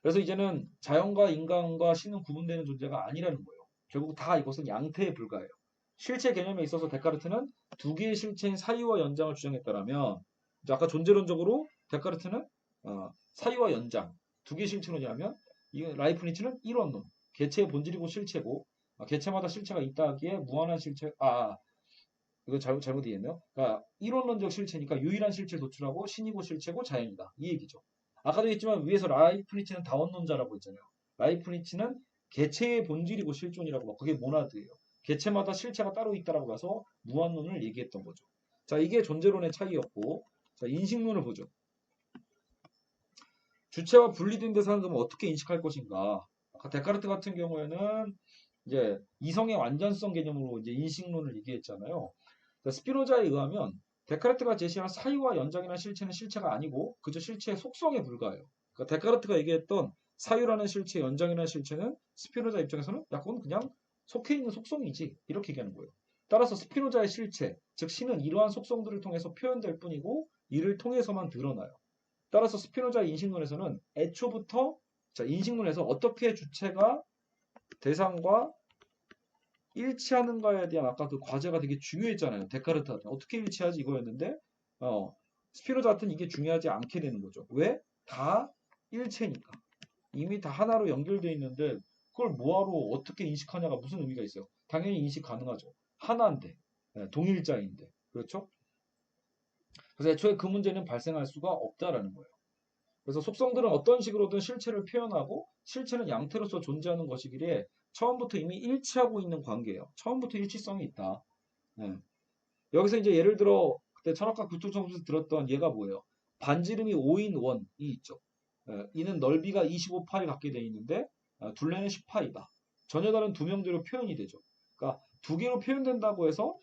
그래서 이제는 자연과 인간과 신은 구분되는 존재가 아니라는 거예요. 결국 다 이것은 양태에 불과해요. 실체 개념에 있어서 데카르트는 두 개의 실체인 사이와 연장을 주장했다라면 아까 존재론적으로 데카르트는 사이와 연장 두 개의 실체론이라면 라이프니츠는 일원론 개체의 본질이고 실체고 개체마다 실체가 있다 하기에 무한한 실체 이거 잘못 이해했네요. 그러니까 이론론적 실체니까 유일한 실체를 도출하고 신이고 실체고 자연이다. 이 얘기죠. 아까도 했지만 위에서 라이프니츠는 다원론자라고 했잖아요. 라이프니츠는 개체의 본질이고 실존이라고 막 그게 모나드예요. 개체마다 실체가 따로 있다라고 봐서 무한론을 얘기했던 거죠. 자, 이게 존재론의 차이였고, 자, 인식론을 보죠. 주체와 분리된 대상을 그러면 어떻게 인식할 것인가? 아까 데카르트 같은 경우에는 이제 이성의 완전성 개념으로 이제 인식론을 얘기했잖아요. 스피노자에 의하면 데카르트가 제시한 사유와 연장이라는 실체는 실체가 아니고 그저 실체의 속성에 불과해요. 그러니까 데카르트가 얘기했던 사유라는 실체, 연장이라는 실체는 스피노자 입장에서는 야, 그건 그냥 속해 있는 속성이지 이렇게 얘기하는 거예요. 따라서 스피노자의 실체, 즉 신은 이러한 속성들을 통해서 표현될 뿐이고 이를 통해서만 드러나요. 따라서 스피노자의 인식론에서는 애초부터 인식론에서 어떻게 주체가 대상과 일치하는가에 대한 아까 그 과제가 되게 중요했잖아요. 데카르트한테 어떻게 일치하지 이거였는데 스피노자 같은 이게 중요하지 않게 되는 거죠. 왜? 다 일체니까. 이미 다 하나로 연결되어 있는데 그걸 뭐하러 어떻게 인식하냐가 무슨 의미가 있어요. 당연히 인식 가능하죠. 하나인데 동일자인데 그렇죠? 그래서 애초에 그 문제는 발생할 수가 없다라는 거예요. 그래서 속성들은 어떤 식으로든 실체를 표현하고 실체는 양태로서 존재하는 것이기에 처음부터 이미 일치하고 있는 관계예요. 처음부터 일치성이 있다. 네. 여기서 이제 예를 들어 그때 철학과 구투청에서 들었던 얘가 뭐예요? 반지름이 5인 원이 있죠. 이는 넓이가 25파이 갖게 되어 있는데 둘레는 10파이다. 전혀 다른 두 명대로 표현이 되죠. 그러니까 두 개로 표현된다고 해서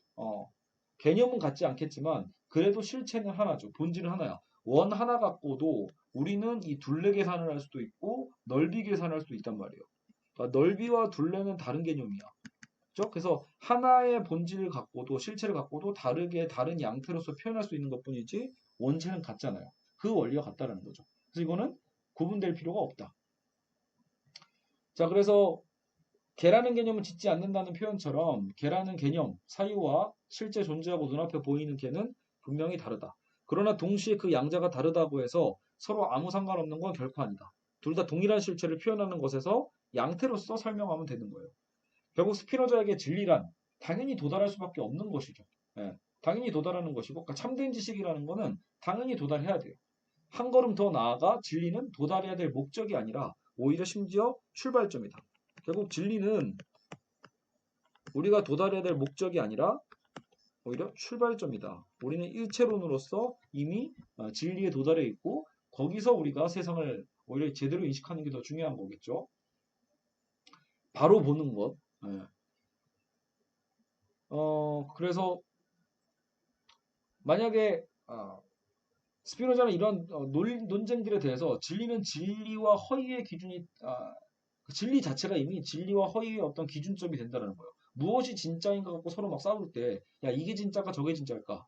개념은 같지 않겠지만 그래도 실체는 하나죠. 본질은 하나야. 원 하나 갖고도 우리는 이 둘레 계산을 할 수도 있고 넓이 계산을 할 수도 있단 말이에요. 그러니까 넓이와 둘레는 다른 개념이야. 그렇죠? 그래서 하나의 본질을 갖고도 실체를 갖고도 다르게 다른 양태로서 표현할 수 있는 것뿐이지 원체는 같잖아요. 그 원리가 같다라는 거죠. 그래서 이거는 구분될 필요가 없다. 자, 그래서 개라는 개념을 짓지 않는다는 표현처럼 개라는 개념, 사유와 실제 존재하고 눈앞에 보이는 개는 분명히 다르다. 그러나 동시에 그 양자가 다르다고 해서 서로 아무 상관없는 건 결코 아니다. 둘 다 동일한 실체를 표현하는 것에서 양태로서 설명하면 되는 거예요. 결국 스피노자에게 진리란 당연히 도달할 수밖에 없는 것이죠. 예, 당연히 도달하는 것이고 그러니까 참된 지식이라는 거는 당연히 도달해야 돼요. 한 걸음 더 나아가 진리는 도달해야 될 목적이 아니라 오히려 심지어 출발점이다. 결국 진리는 우리가 도달해야 될 목적이 아니라 오히려 출발점이다. 우리는 일체론으로서 이미 진리에 도달해 있고 거기서 우리가 세상을 오히려 제대로 인식하는 게 더 중요한 거겠죠. 바로 보는 것. 예. 그래서 만약에 스피노자는 이런 논쟁들에 대해서 진리는 진리와 허위의 기준이 그 진리 자체가 이미 진리와 허위의 어떤 기준점이 된다는 거예요. 무엇이 진짜인가 갖고 서로 막 싸울 때, 야 이게 진짜일까 저게 진짜일까?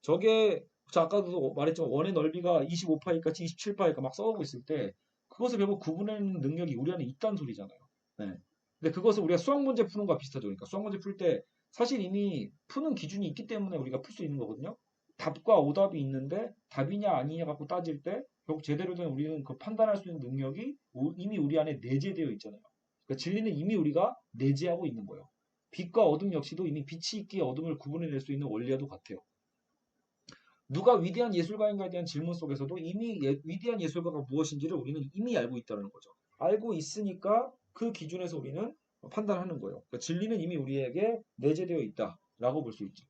저게 아까도 말했지만 원의 넓이가 25파일까 27파일까 막 싸우고 있을 때 그것을 결국 구분하는 능력이 우리 안에 있다는 소리잖아요. 네. 근데 그것을 우리가 수학 문제 푸는 거와 비슷하죠. 그러니까 수학 문제 풀 때 사실 이미 푸는 기준이 있기 때문에 우리가 풀 수 있는 거거든요. 답과 오답이 있는데 답이냐 아니냐 갖고 따질 때 결국 제대로 된 우리는 그 판단할 수 있는 능력이 이미 우리 안에 내재되어 있잖아요. 그러니까 진리는 이미 우리가 내재하고 있는 거예요. 빛과 어둠 역시도 이미 빛이 있기에 어둠을 구분해낼 수 있는 원리와도 같아요. 누가 위대한 예술가인가에 대한 질문 속에서도 이미 위대한 예술가가 무엇인지를 우리는 이미 알고 있다는 거죠. 알고 있으니까 그 기준에서 우리는 판단하는 거예요. 그러니까 진리는 이미 우리에게 내재되어 있다라고 볼 수 있죠.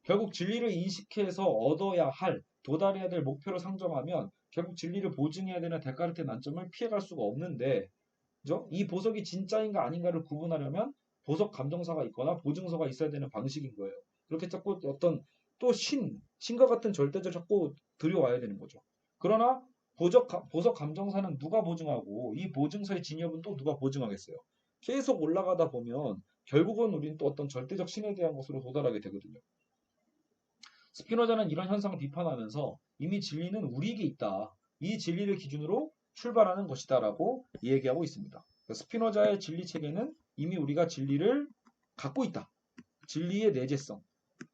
결국 진리를 인식해서 얻어야 할, 도달해야 될 목표를 상정하면 결국 진리를 보증해야 되는 데카르트의 난점을 피해갈 수가 없는데, 그죠? 이 보석이 진짜인가 아닌가를 구분하려면 보석 감정사가 있거나 보증서가 있어야 되는 방식인 거예요. 그렇게 자꾸 어떤 또 신과 같은 절대적 자꾸 들여와야 되는 거죠. 그러나 보석 감정사는 누가 보증하고 이 보증서의 진협은 또 누가 보증하겠어요. 계속 올라가다 보면 결국은 우리는 또 어떤 절대적 신에 대한 것으로 도달하게 되거든요. 스피노자는 이런 현상을 비판하면서 이미 진리는 우리에게 있다. 이 진리를 기준으로 출발하는 것이다라고 얘기하고 있습니다. 스피노자의 진리 체계는 이미 우리가 진리를 갖고 있다. 진리의 내재성,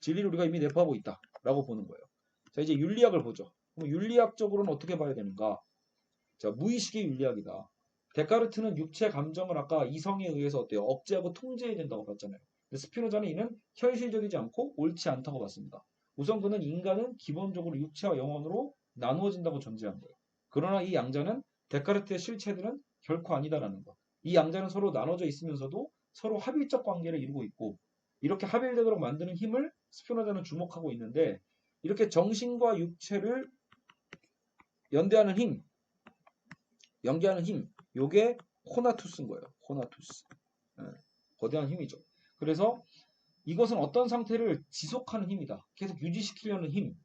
진리를 우리가 이미 내포하고 있다라고 보는 거예요. 자, 이제 윤리학을 보죠. 그럼 윤리학적으로는 어떻게 봐야 되는가? 자, 무의식의 윤리학이다. 데카르트는 육체 감정을 아까 이성에 의해서 어때요? 억제하고 통제해야 된다고 봤잖아요. 근데 스피노자는 이는 현실적이지 않고 옳지 않다고 봤습니다. 우선 그는 인간은 기본적으로 육체와 영혼으로 나누어진다고 전제한 거예요. 그러나 이 양자는 데카르트의 실체들은 결코 아니다라는 것. 이 양자는 서로 나눠져 있으면서도 서로 합일적 관계를 이루고 있고 이렇게 합일되도록 만드는 힘을 스피노자는 주목하고 있는데 이렇게 정신과 육체를 연대하는 힘, 연계하는 힘, 요게 코나투스인 거예요. 코나투스. 거대한 힘이죠. 그래서 이것은 어떤 상태를 지속하는 힘이다. 계속 유지시키려는 힘.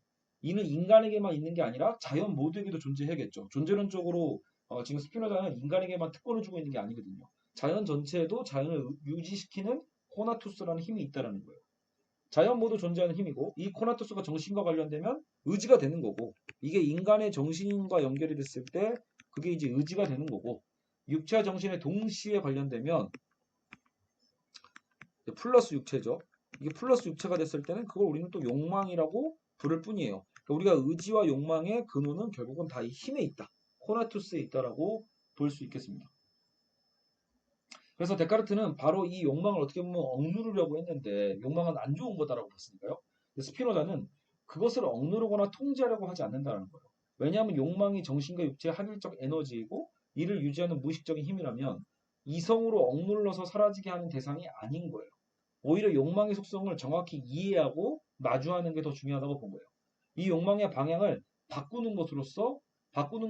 이는 인간에게만 있는 게 아니라 자연 모두에게도 존재해야겠죠. 존재론적으로 지금 스피노자는 인간에게만 특권을 주고 있는 게 아니거든요. 자연 전체에도 자연을 유지시키는 코나투스라는 힘이 있다는 거예요. 자연 모두 존재하는 힘이고 이 코나투스가 정신과 관련되면 의지가 되는 거고 이게 인간의 정신과 연결이 됐을 때 그게 이제 의지가 되는 거고 육체와 정신의 동시에 관련되면 플러스 육체죠. 이게 플러스 육체가 됐을 때는 그걸 우리는 또 욕망이라고 부를 뿐이에요. 그러니까 우리가 의지와 욕망의 근원은 결국은 다 이 힘에 있다. 코나투스에 있다라고 볼 수 있겠습니다. 그래서 데카르트는 바로 이 욕망을 어떻게 보면 억누르려고 했는데 욕망은 안 좋은 거다라고 봤으니까요. 스피노자는 그것을 억누르거나 통제하려고 하지 않는다는 거예요. 왜냐하면 욕망이 정신과 육체의 합일적 에너지이고 이를 유지하는 무의식적인 힘이라면 이성으로 억눌러서 사라지게 하는 대상이 아닌 거예요. 오히려 욕망의 속성을 정확히 이해하고 마주하는 게 더 중요하다고 본 거예요. 이 욕망의 방향을 바꾸는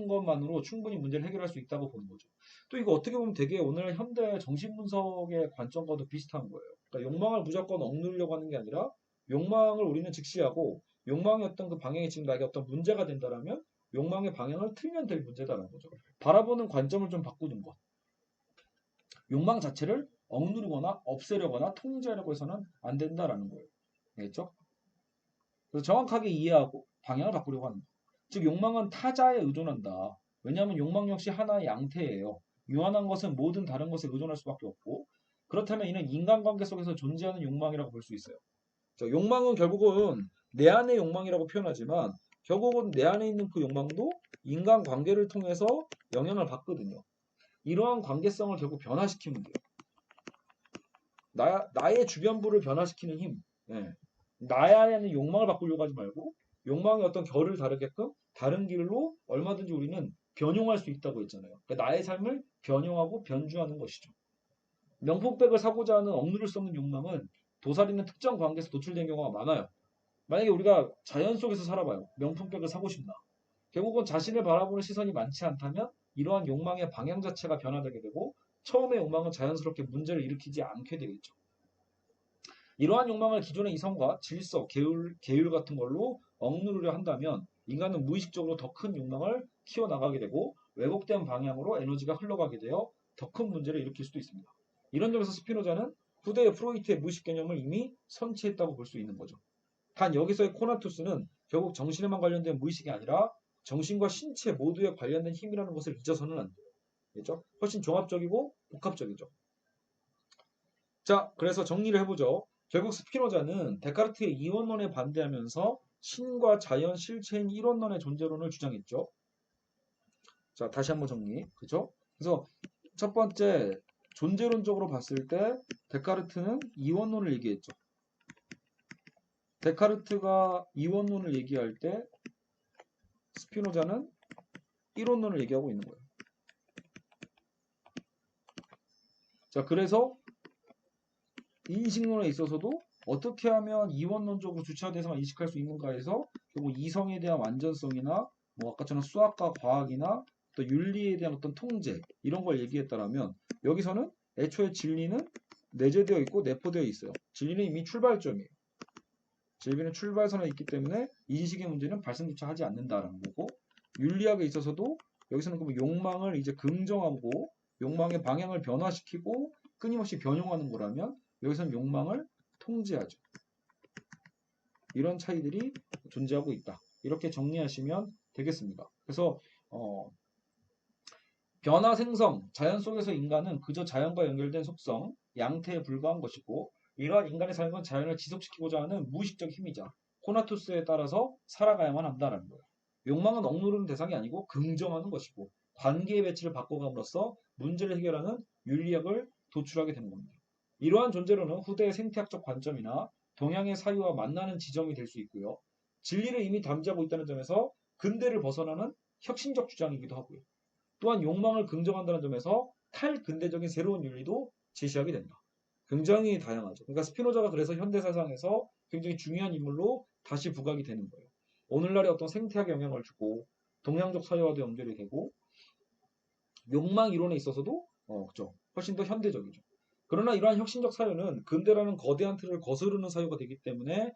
것만으로 충분히 문제를 해결할 수 있다고 보는 거죠. 또 이거 어떻게 보면 되게 오늘 현대 정신분석의 관점과도 비슷한 거예요. 그러니까 욕망을 무조건 억누르려고 하는 게 아니라 욕망을 우리는 직시하고 욕망의 어떤 그 방향이 지금 나에게 어떤 문제가 된다라면 욕망의 방향을 틀면 될 문제다라는 거죠. 바라보는 관점을 좀 바꾸는 것. 욕망 자체를 억누르거나 없애려거나 통제하려고 해서는 안 된다라는 거예요. 알겠죠? 그래서 정확하게 이해하고 방향을 바꾸려고 하는 거예요. 즉 욕망은 타자에 의존한다. 왜냐하면 욕망 역시 하나의 양태예요. 유한한 것은 모든 다른 것에 의존할 수밖에 없고 그렇다면 이는 인간관계 속에서 존재하는 욕망이라고 볼 수 있어요. 욕망은 결국은 내 안의 욕망이라고 표현하지만 결국은 내 안에 있는 그 욕망도 인간관계를 통해서 영향을 받거든요. 이러한 관계성을 결국 변화시키면 돼요. 나의 주변부를 변화시키는 힘. 예. 나의 안에는 욕망을 바꾸려고 하지 말고 욕망의 어떤 결을 다르게끔 다른 길로 얼마든지 우리는 변용할 수 있다고 했잖아요. 그러니까 나의 삶을 변용하고 변주하는 것이죠. 명품백을 사고자 하는 억누를 수 없는 욕망은 도사리는 특정 관계에서 노출된 경우가 많아요. 만약에 우리가 자연 속에서 살아봐요. 명품백을 사고 싶나? 결국은 자신을 바라보는 시선이 많지 않다면 이러한 욕망의 방향 자체가 변화되게 되고 처음의 욕망은 자연스럽게 문제를 일으키지 않게 되겠죠. 이러한 욕망을 기존의 이성과 질서, 계율 같은 걸로 억누르려 한다면 인간은 무의식적으로 더 큰 욕망을 키워나가게 되고 왜곡된 방향으로 에너지가 흘러가게 되어 더 큰 문제를 일으킬 수도 있습니다. 이런 점에서 스피노자는 후대의 프로이트의 무의식 개념을 이미 선취했다고 볼 수 있는 거죠. 단 여기서의 코나투스는 결국 정신에만 관련된 무의식이 아니라 정신과 신체 모두에 관련된 힘이라는 것을 잊어서는 안 돼요. 그렇죠? 훨씬 종합적이고 복합적이죠. 자, 그래서 정리를 해보죠. 결국 스피노자는 데카르트의 이원론에 반대하면서 신과 자연 실체인 일원론의 존재론을 주장했죠. 자, 다시 한번 정리. 그죠? 그래서 첫 번째 존재론적으로 봤을 때 데카르트는 이원론을 얘기했죠. 데카르트가 이원론을 얘기할 때 스피노자는 이론론을 얘기하고 있는 거예요. 자, 그래서 인식론에 있어서도 어떻게 하면 이원론적으로 주체화 대상을 인식할 수 있는가 해서 결국 이성에 대한 완전성이나 뭐 아까처럼 수학과 과학이나 또 윤리에 대한 어떤 통제 이런 걸 얘기했다라면 여기서는 애초에 진리는 내재되어 있고 내포되어 있어요. 진리는 이미 출발점이에요. 진리는 출발선에 있기 때문에 인식의 문제는 발생조차 하지 않는다라는 거고 윤리학에 있어서도 여기서는 그럼 욕망을 이제 긍정하고 욕망의 방향을 변화시키고 끊임없이 변형하는 거라면 여기서는 욕망을 통제하죠. 이런 차이들이 존재하고 있다. 이렇게 정리하시면 되겠습니다. 그래서 변화 생성, 자연 속에서 인간은 그저 자연과 연결된 속성, 양태에 불과한 것이고 이러한 인간의 삶은 자연을 지속시키고자 하는 무의식적 힘이자 코나투스에 따라서 살아가야만 한다는 거예요. 욕망은 억누르는 대상이 아니고 긍정하는 것이고 관계의 배치를 바꿔감으로써 문제를 해결하는 윤리학을 도출하게 되는 겁니다. 이러한 존재로는 후대의 생태학적 관점이나 동양의 사유와 만나는 지점이 될 수 있고요. 진리를 이미 담지하고 있다는 점에서 근대를 벗어나는 혁신적 주장이기도 하고요. 또한 욕망을 긍정한다는 점에서 탈근대적인 새로운 윤리도 제시하게 된다. 굉장히 다양하죠. 그러니까 스피노자가 그래서 현대사상에서 굉장히 중요한 인물로 다시 부각이 되는 거예요. 오늘날의 어떤 생태학에 영향을 주고 동양적 사회와도 연결이 되고 욕망 이론에 있어서도 그렇죠. 훨씬 더 현대적이죠. 그러나 이러한 혁신적 사유는 근대라는 거대한 틀을 거스르는 사유가 되기 때문에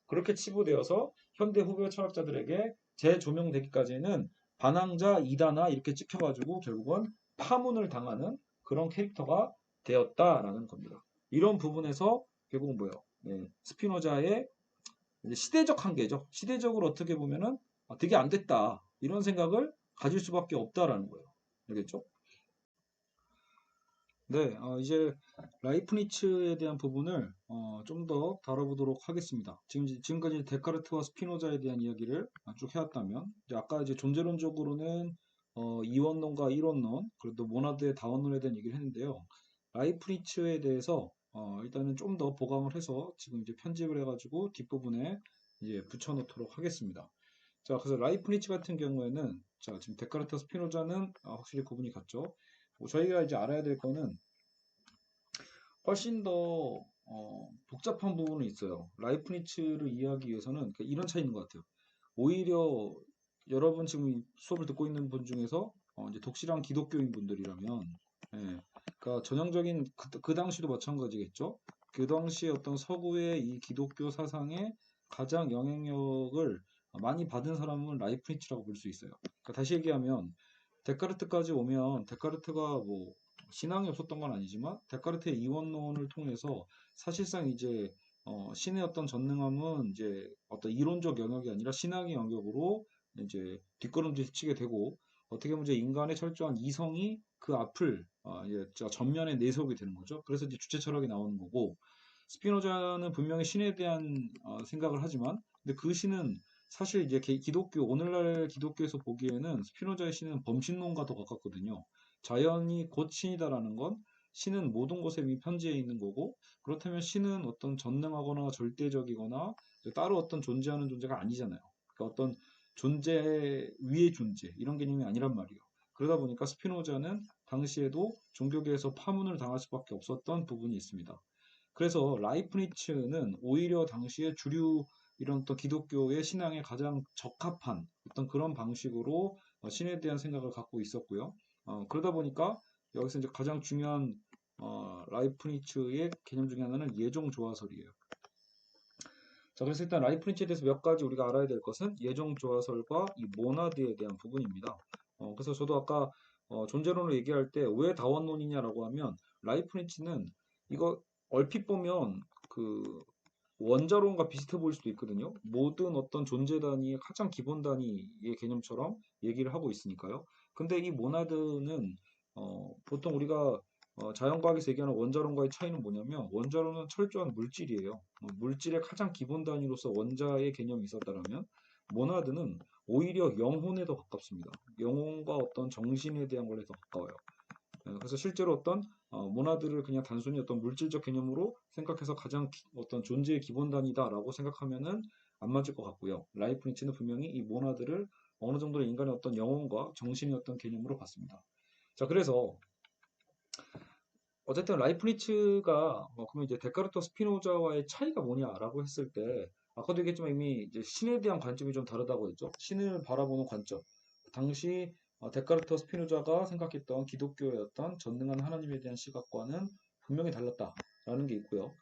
그렇게 치부되어서 현대 후배 철학자들에게 재조명되기까지는 반항자, 이단아 이렇게 찍혀가지고 결국은 파문을 당하는 그런 캐릭터가 되었다라는 겁니다. 이런 부분에서 결국은 뭐예요? 네, 스피노자의 시대적 한계죠. 시대적으로 어떻게 보면은 되게 안 됐다 이런 생각을 가질 수밖에 없다라는 거예요. 알겠죠? 네, 이제 라이프니츠에 대한 부분을 좀 더 다뤄보도록 하겠습니다. 지금까지 데카르트와 스피노자에 대한 이야기를 쭉 해왔다면, 이제 아까 이제 존재론적으로는 이원론과 이론론, 그리고 모나드의 다원론에 대한 얘기를 했는데요. 라이프니츠에 대해서 일단은 좀 더 보강을 해서 지금 이제 편집을 해가지고 뒷부분에 이제 붙여놓도록 하겠습니다. 자, 그래서 라이프니츠 같은 경우에는 자, 지금 데카르트, 스피노자는 확실히 구분이 갔죠. 뭐 저희가 이제 알아야 될 거는 훨씬 더 복잡한 부분은 있어요. 라이프니츠를 이해하기 위해서는 그러니까 이런 차이 있는 것 같아요. 오히려 여러분 지금 수업을 듣고 있는 분 중에서 이제 독실한 기독교인 분들이라면, 예, 그러니까 전형적인 그 당시도 마찬가지겠죠. 그 당시에 어떤 서구의 이 기독교 사상에 가장 영향력을 많이 받은 사람은 라이프니츠라고 볼 수 있어요. 그러니까 다시 얘기하면 데카르트까지 오면 데카르트가 뭐 신앙이 없었던 건 아니지만 데카르트의 이원론을 통해서 사실상 이제 신의 어떤 전능함은 이제 어떤 이론적 영역이 아니라 신학의 영역으로 이제 뒷걸음질 치게 되고 어떻게 보면 이제 인간의 철저한 이성이 그 앞을 이제 전면에 내세우게 되는 거죠. 그래서 이제 주체 철학이 나오는 거고 스피노자는 분명히 신에 대한 생각을 하지만 근데 그 신은 사실 이제 기독교 오늘날 기독교에서 보기에는 스피노자의 신은 범신론과 더 가깝거든요. 자연이 곧 신이다라는 건 신은 모든 것에 이미 편지해 있는 거고 그렇다면 신은 어떤 전능하거나 절대적이거나 따로 어떤 존재하는 존재가 아니잖아요. 그러니까 어떤 존재 위의 존재 이런 개념이 아니란 말이에요. 그러다 보니까 스피노자는 당시에도 종교계에서 파문을 당할 수밖에 없었던 부분이 있습니다. 그래서 라이프니츠는 오히려 당시에 주류 이런 또 기독교의 신앙에 가장 적합한 어떤 그런 방식으로 신에 대한 생각을 갖고 있었고요. 그러다 보니까 여기서 이제 가장 중요한 라이프니츠의 개념 중에 하나는 예종 조화설이에요. 자, 그래서 일단 라이프니츠에 대해서 몇 가지 우리가 알아야 될 것은 예종 조화설과 이 모나드에 대한 부분입니다. 그래서 저도 아까 존재론을 얘기할 때 왜 다원론이냐라고 하면 라이프니츠는 이거 얼핏 보면 그 원자론과 비슷해 보일 수도 있거든요. 모든 어떤 존재 단위의 가장 기본 단위의 개념처럼 얘기를 하고 있으니까요. 근데 이 모나드는 보통 우리가 자연과학에서 얘기하는 원자론과의 차이는 뭐냐면 원자론은 철저한 물질이에요. 물질의 가장 기본 단위로서 원자의 개념이 있었다면 모나드는 오히려 영혼에 더 가깝습니다. 영혼과 어떤 정신에 대한 것에 더 가까워요. 그래서 실제로 어떤 모나드를 그냥 단순히 어떤 물질적 개념으로 생각해서 가장 어떤 존재의 기본 단위다라고 생각하면은 안 맞을 것 같고요. 라이프니츠는 분명히 이 모나드를 어느 정도의 인간의 어떤 영혼과 정신의 어떤 개념으로 봤습니다. 자, 그래서 어쨌든 라이프니츠가 그러면 이제 데카르트 스피노자와의 차이가 뭐냐라고 했을 때 아까도 얘기했지만 이미 이제 신에 대한 관점이 좀 다르다고 했죠. 신을 바라보는 관점. 당시 데카르트 스피노자가 생각했던 기독교의 어떤 전능한 하나님에 대한 시각과는 분명히 달랐다라는 게 있고요.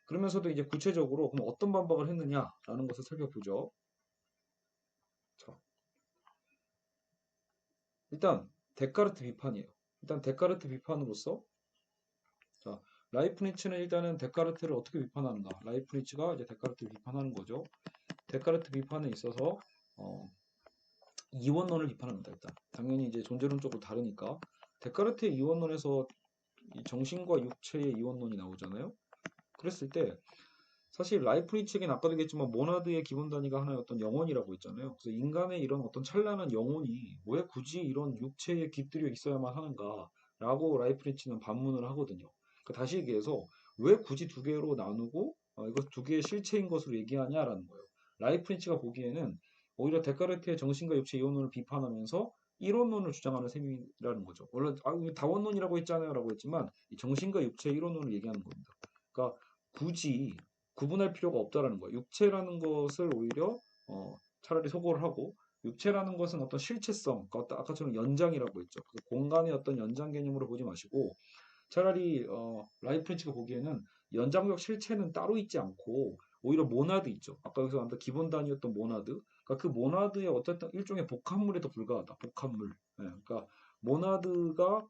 그러면서도 이제 구체적으로 그럼 어떤 반박을 했느냐라는 것을 살펴보죠. 자, 일단 데카르트 비판이에요. 일단 데카르트 비판으로서 자, 라이프니츠는 일단은 데카르트를 어떻게 비판하는가? 라이프니츠가 이제 데카르트를 비판하는 거죠. 데카르트 비판에 있어서 어, 이원론을 비판합니다. 일단 당연히 이제 존재론적으로 다르니까 데카르트의 이원론에서 이 정신과 육체의 이원론이 나오잖아요. 그랬을 때 사실 라이프니츠에겐 아까도 얘기했지만 모나드의 기본 단위가 하나의 어떤 영혼이라고 했잖아요. 그래서 인간의 이런 어떤 찬란한 영혼이 왜 굳이 이런 육체에 깃들여 있어야만 하는가라고 라이프니츠는 반문을 하거든요. 그러니까 다시 얘기해서 왜 굳이 두 개로 나누고 이거 두 개의 실체인 것으로 얘기하냐라는 거예요. 라이프니츠가 보기에는 오히려 데카르트의 정신과 육체 이원론을 비판하면서 이론론을 주장하는 셈이라는 거죠. 원래 다원론이라고 했잖아요라고 했지만 이 정신과 육체 이론론을 얘기하는 겁니다. 그러니까 굳이 구분할 필요가 없다라는 거예요. 육체라는 것을 오히려 차라리 소거를 하고 육체라는 것은 어떤 실체성, 그러니까 아까처럼 연장이라고 했죠. 그 공간의 어떤 연장 개념으로 보지 마시고 차라리 라이프니츠가 보기에는 연장적 실체는 따로 있지 않고 오히려 모나드 있죠. 아까 여기서 말한 기본 단위였던 모나드. 그러니까 그 모나드의 어쨌든 일종의 복합물에 더 불과하다. 복합물. 예, 그러니까 모나드가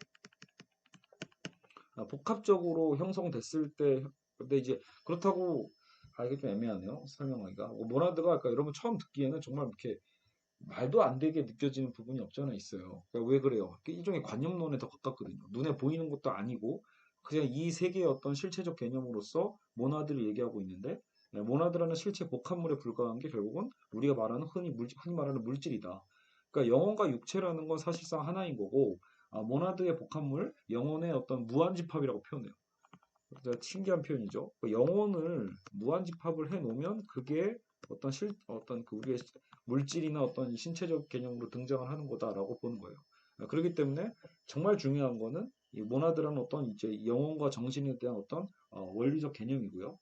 복합적으로 형성됐을 때 근데 이제 그렇다고 이게 좀 애매하네요. 설명하기가. 모나드가 아까 여러분 처음 듣기에는 정말 이렇게 말도 안 되게 느껴지는 부분이 없지 않아 있어요. 그러니까 왜 그래요? 일종의 관념론에 더 가깝거든요. 눈에 보이는 것도 아니고 그냥 이 세계의 어떤 실체적 개념으로서 모나드를 얘기하고 있는데 모나드라는 실체 복합물에 불과한 게 결국은 우리가 말하는 흔히 말하는 물질이다. 그러니까 영혼과 육체라는 건 사실상 하나인 거고 모나드의 복합물, 영혼의 어떤 무한집합이라고 표현해요. 신기한 표현이죠. 영혼을 무한집합을 해 놓으면 그게 어떤 그 우리의 물질이나 어떤 신체적 개념으로 등장을 하는 거다라고 보는 거예요. 그렇기 때문에 정말 중요한 거는 이 모나드라는 어떤 이제 영혼과 정신에 대한 어떤 원리적 개념이고요.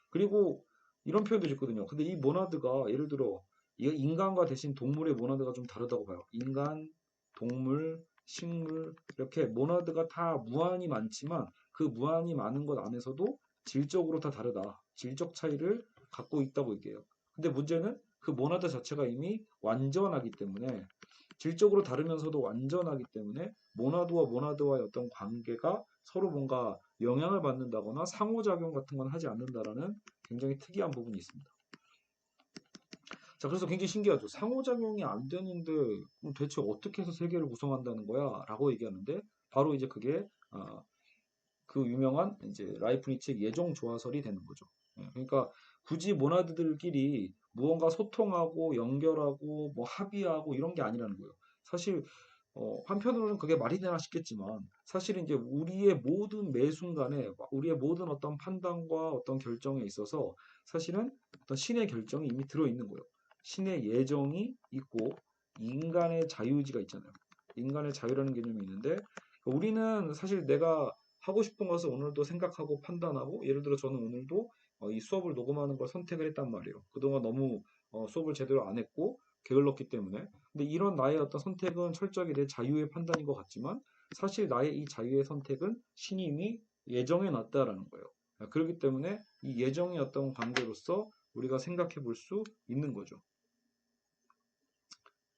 그리고 이런 표현도 있거든요. 근데 이 모나드가 예를 들어 이 인간과 대신 동물의 모나드가 좀 다르다고 봐요. 인간, 동물, 식물 이렇게 모나드가 다 무한히 많지만 그 무한히 많은 것 안에서도 질적으로 다 다르다. 질적 차이를 갖고 있다고 얘기해요. 근데 문제는 그 모나드 자체가 이미 완전하기 때문에 질적으로 다르면서도 완전하기 때문에 모나드와 모나드와의 어떤 관계가 서로 뭔가 영향을 받는다거나 상호작용 같은 건 하지 않는다라는 굉장히 특이한 부분이 있습니다. 자, 그래서 굉장히 신기하죠. 상호작용이 안 되는데 그럼 대체 어떻게 해서 세계를 구성한다는 거야? 라고 얘기하는데 바로 이제 그게 그 유명한 이제 라이프니츠의 예정 조화설이 되는 거죠. 그러니까 굳이 모나드들끼리 무언가 소통하고 연결하고 뭐 합의하고 이런 게 아니라는 거예요. 사실 한편으로는 그게 말이 되나 싶겠지만 사실은 이제 우리의 모든 매 순간에 우리의 모든 어떤 판단과 어떤 결정에 있어서 사실은 어떤 신의 결정이 이미 들어있는 거예요. 신의 예정이 있고 인간의 자유의지가 있잖아요. 인간의 자유라는 개념이 있는데 우리는 사실 내가 하고 싶은 것을 오늘도 생각하고 판단하고 예를 들어 저는 오늘도 이 수업을 녹음하는 걸 선택을 했단 말이에요. 그동안 너무 수업을 제대로 안 했고 게을렀기 때문에 근데 이런 나의 어떤 선택은 철저하게 내 자유의 판단인 것 같지만 사실 나의 이 자유의 선택은 신임이 예정해 놨다라는 거예요. 그렇기 때문에 이 예정의 어떤 관계로서 우리가 생각해 볼 수 있는 거죠.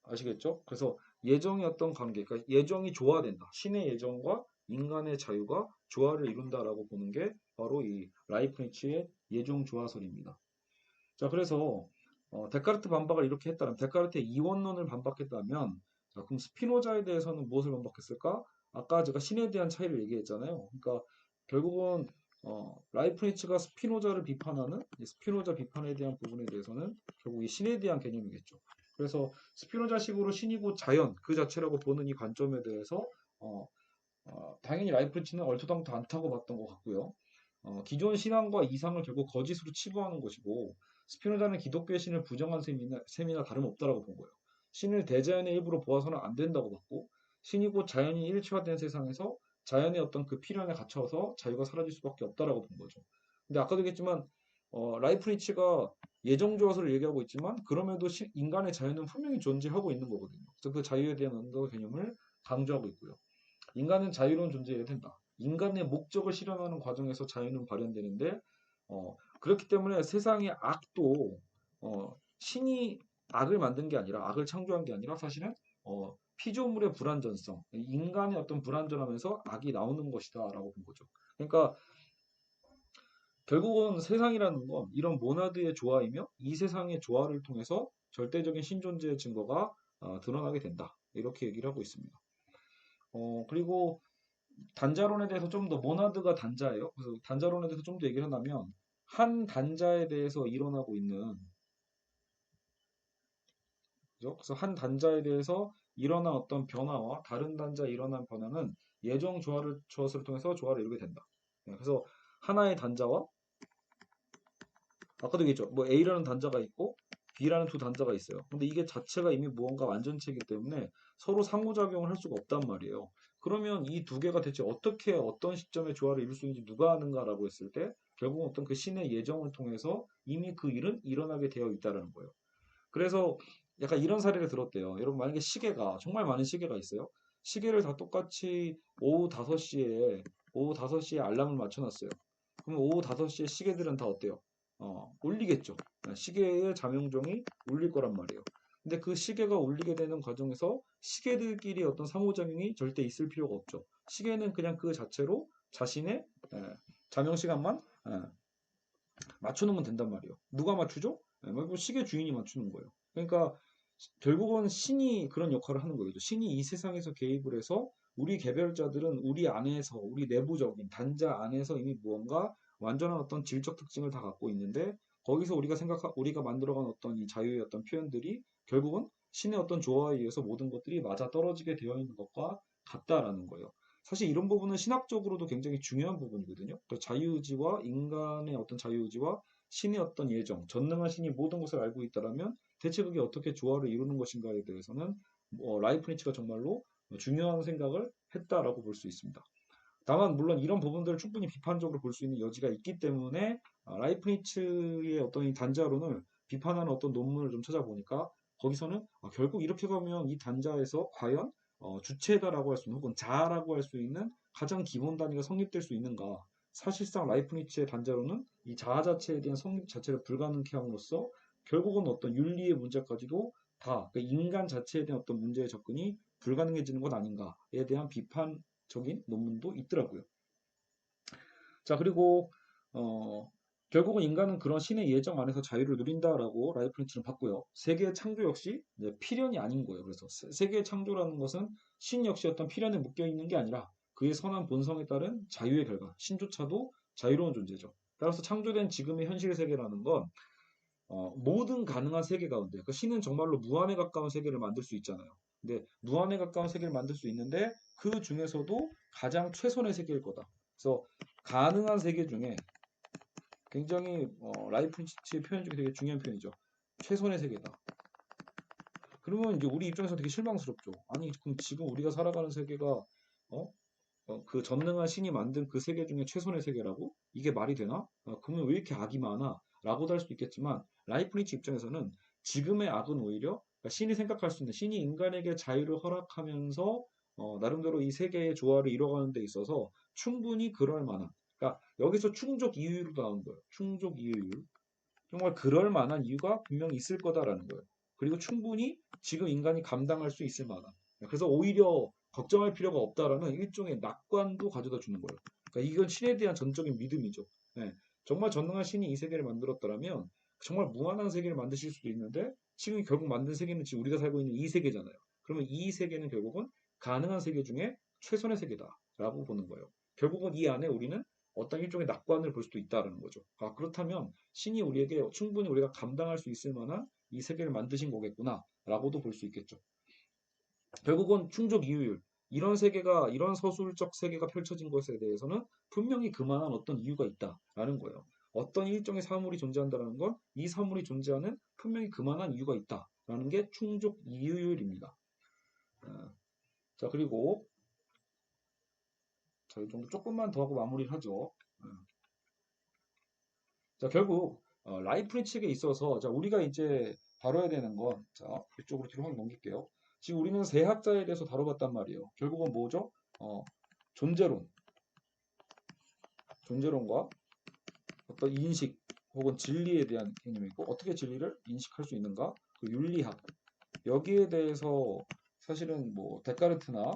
아시겠죠? 그래서 예정의 어떤 관계, 그러니까 예정이 조화된다. 신의 예정과 인간의 자유가 조화를 이룬다라고 보는 게 바로 이 라이프니츠의 예정 조화설입니다. 자, 그래서 데카르트 반박을 이렇게 했다면, 데카르트의 이원론을 반박했다면, 자, 그럼 스피노자에 대해서는 무엇을 반박했을까? 아까 제가 신에 대한 차이를 얘기했잖아요. 그러니까 결국은 라이프니츠가 스피노자를 비판하는 스피노자 비판에 대한 부분에 대해서는 결국 이 신에 대한 개념이겠죠. 그래서 스피노자식으로 신이고 자연 그 자체라고 보는 이 관점에 대해서 어, 당연히 라이프니츠는 얼토당토 않다고 봤던 것 같고요. 기존 신앙과 이상을 결국 거짓으로 치부하는 것이고 스피노자는 기독교의 신을 부정한 셈이나 다름없다라고 본 거예요. 신을 대자연의 일부로 보아서는 안 된다고 봤고 신이 곧 자연이 일치화된 세상에서 자연의 어떤 그 필연에 갇혀서 자유가 사라질 수밖에 없다라고 본 거죠. 근데 아까도 얘기했지만 라이프니츠가 예정조화설을 얘기하고 있지만 그럼에도 인간의 자유는 분명히 존재하고 있는 거거든요. 그래서 그 자유에 대한 언더 개념을 강조하고 있고요. 인간은 자유로운 존재여야 된다. 인간의 목적을 실현하는 과정에서 자유는 발현되는데 그렇기 때문에 세상의 악도 신이 악을 만든 게 아니라 악을 창조한 게 아니라 사실은 피조물의 불완전성, 인간의 어떤 불완전하면서 악이 나오는 것이다라고 본 거죠. 그러니까 결국은 세상이라는 건 이런 모나드의 조화이며 이 세상의 조화를 통해서 절대적인 신존재의 증거가 드러나게 된다. 이렇게 얘기를 하고 있습니다. 그리고 단자론에 대해서 좀 더 모나드가 단자예요. 그래서 단자론에 대해서 좀 더 얘기를 한다면 한 단자에 대해서 일어나고 있는 그죠? 그래서 한 단자에 대해서 일어난 어떤 변화와 다른 단자에 일어난 변화는 예정 조화를 통해서 조화를 이루게 된다. 그래서 하나의 단자와 아까도 얘기했죠. 뭐 A라는 단자가 있고 B라는 두 단자가 있어요. 근데 이게 자체가 이미 무언가 완전체이기 때문에 서로 상호작용을 할 수가 없단 말이에요. 그러면 이 두 개가 대체 어떻게 어떤 시점에 조화를 이룰 수 있는지 누가 아는가라고 했을 때 결국 어떤 그 신의 예정을 통해서 이미 그 일은 일어나게 되어 있다는 거예요. 그래서 약간 이런 사례를 들었대요. 여러분 만약에 시계가 정말 많은 시계가 있어요. 시계를 다 똑같이 오후 5시에 알람을 맞춰놨어요. 그럼 오후 5시에 시계들은 다 어때요? 울리겠죠. 시계의 자명종이 울릴 거란 말이에요. 근데 그 시계가 울리게 되는 과정에서 시계들끼리 어떤 상호작용이 절대 있을 필요가 없죠. 시계는 그냥 그 자체로 자신의 자명 시간만 맞춰놓으면 된단 말이에요. 누가 맞추죠? 뭐 시계 주인이 맞추는 거예요. 그러니까 결국은 신이 그런 역할을 하는 거죠. 신이 이 세상에서 개입을 해서 우리 개별자들은 우리 안에서 우리 내부적인 단자 안에서 이미 무언가 완전한 어떤 질적 특징을 다 갖고 있는데 거기서 우리가 만들어간 어떤 이 자유의 어떤 표현들이 결국은 신의 어떤 조화에 의해서 모든 것들이 맞아 떨어지게 되어 있는 것과 같다라는 거예요. 사실 이런 부분은 신학적으로도 굉장히 중요한 부분이거든요. 자유의지와 인간의 어떤 자유의지와 신의 어떤 예정, 전능한 신이 모든 것을 알고 있다라면 대체 그게 어떻게 조화를 이루는 것인가에 대해서는 라이프니츠가 정말로 중요한 생각을 했다라고 볼 수 있습니다. 다만 물론 이런 부분들을 충분히 비판적으로 볼 수 있는 여지가 있기 때문에 라이프니츠의 어떤 이 단자론을 비판하는 어떤 논문을 좀 찾아보니까 거기서는 결국 이렇게 가면 이 단자에서 과연 주체다라고 할 수 있는 혹은 자아라고 할 수 있는 가장 기본 단위가 성립될 수 있는가? 사실상 라이프니츠의 단자론은 이 자아 자체에 대한 성립 자체를 불가능케 함으로써 결국은 어떤 윤리의 문제까지도 다 인간 자체에 대한 어떤 문제의 접근이 불가능해지는 것 아닌가에 대한 비판적인 논문도 있더라고요. 자, 그리고 결국은 인간은 그런 신의 예정 안에서 자유를 누린다라고 라이프니츠는 봤고요. 세계의 창조 역시 필연이 아닌 거예요. 그래서 세계의 창조라는 것은 신 역시 어떤 필연에 묶여 있는 게 아니라 그의 선한 본성에 따른 자유의 결과, 신조차도 자유로운 존재죠. 따라서 창조된 지금의 현실의 세계라는 건 모든 가능한 세계 가운데 그 신은 정말로 무한에 가까운 세계를 만들 수 있잖아요. 근데 무한에 가까운 세계를 만들 수 있는데 그 중에서도 가장 최선의 세계일 거다. 그래서 가능한 세계 중에 굉장히 라이프니치의 표현 중에 되게 중요한 표현이죠. 최선의 세계다. 그러면 이제 우리 입장에서 되게 실망스럽죠. 아니 그럼 지금 우리가 살아가는 세계가 어? 그 전능한 신이 만든 그 세계 중에 최선의 세계라고? 이게 말이 되나? 그러면 왜 이렇게 악이 많아? 라고도 할 수도 있겠지만 라이프니치 입장에서는 지금의 악은 오히려 그러니까 신이 생각할 수 있는 신이 인간에게 자유를 허락하면서 나름대로 이 세계의 조화를 이뤄가는 데 있어서 충분히 그럴 만한 그러니까 여기서 충족 이유로 나온 거예요. 충족 이유. 정말 그럴 만한 이유가 분명히 있을 거다라는 거예요. 그리고 충분히 지금 인간이 감당할 수 있을 만한. 그래서 오히려 걱정할 필요가 없다라는 일종의 낙관도 가져다 주는 거예요. 그러니까 이건 신에 대한 전적인 믿음이죠. 네. 정말 전능한 신이 이 세계를 만들었더라면 정말 무한한 세계를 만드실 수도 있는데 지금 결국 만든 세계는 지금 우리가 살고 있는 이 세계잖아요. 그러면 이 세계는 결국은 가능한 세계 중에 최선의 세계다라고 보는 거예요. 결국은 이 안에 우리는 어떤 일종의 낙관을 볼 수도 있다라는 거죠. 그렇다면 신이 우리에게 충분히 우리가 감당할 수 있을 만한 이 세계를 만드신 거겠구나 라고도 볼 수 있겠죠. 결국은 충족 이유율 이런 세계가 이런 서술적 세계가 펼쳐진 것에 대해서는 분명히 그만한 어떤 이유가 있다라는 거예요. 어떤 일종의 사물이 존재한다는 건 이 사물이 존재하는 분명히 그만한 이유가 있다라는 게 충족 이유율입니다. 자, 그리고 자, 이 정도 조금만 더 하고 마무리를 하죠. 자, 결국 라이프니츠에 있어서 자, 우리가 이제 다뤄야 되는 건 자, 이쪽으로 뒤로 확 넘길게요. 지금 우리는 세 학자에 대해서 다뤄봤단 말이에요. 결국은 뭐죠? 존재론, 존재론과 어떤 인식 혹은 진리에 대한 개념이고 어떻게 진리를 인식할 수 있는가? 그 윤리학 여기에 대해서 사실은 뭐 데카르트나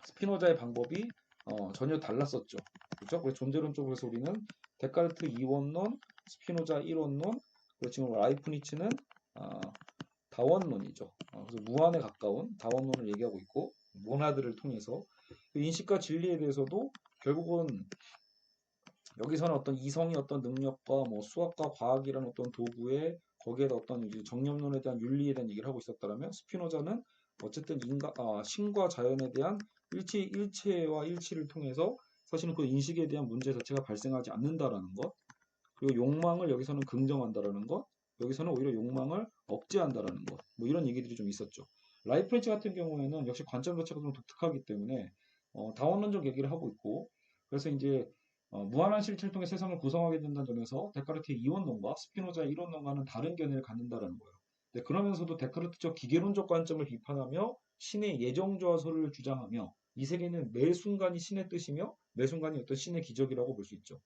스피노자의 방법이 전혀 달랐었죠. 그렇죠? 그래서 존재론 쪽에서 우리는 데카르트 이원론, 스피노자 일원론, 그리고 지금 라이프니츠는 어, 다원론이죠. 그래서 무한에 가까운 다원론을 얘기하고 있고 모나드를 통해서 그 인식과 진리에 대해서도 결국은 여기서는 어떤 이성의 어떤 능력과 뭐 수학과 과학이라는 어떤 도구에 거기에다 어떤 이제 정념론에 대한 윤리에 대한 얘기를 하고 있었다면 스피노자는 어쨌든 신과 자연에 대한 일체와 일치를 통해서 사실은 그 인식에 대한 문제 자체가 발생하지 않는다라는 것, 그리고 욕망을 여기서는 긍정한다라는 것, 여기서는 오히려 욕망을 억제한다라는 것, 뭐 이런 얘기들이 좀 있었죠. 라이프니츠 같은 경우에는 역시 관점 자체가 좀 독특하기 때문에 다원론적 얘기를 하고 있고, 그래서 이제 무한한 실체를 통해 세상을 구성하게 된다는 점에서 데카르트의 이원론과 스피노자의 이론론과는 다른 견해를 갖는다라는 거예요. 네, 그러면서도 데카르트적 기계론적 관점을 비판하며 신의 예정조화설을 주장하며 이 세계는 매 순간이 신의 뜻이며 매 순간이 어떤 신의 기적이라고 볼 수 있죠.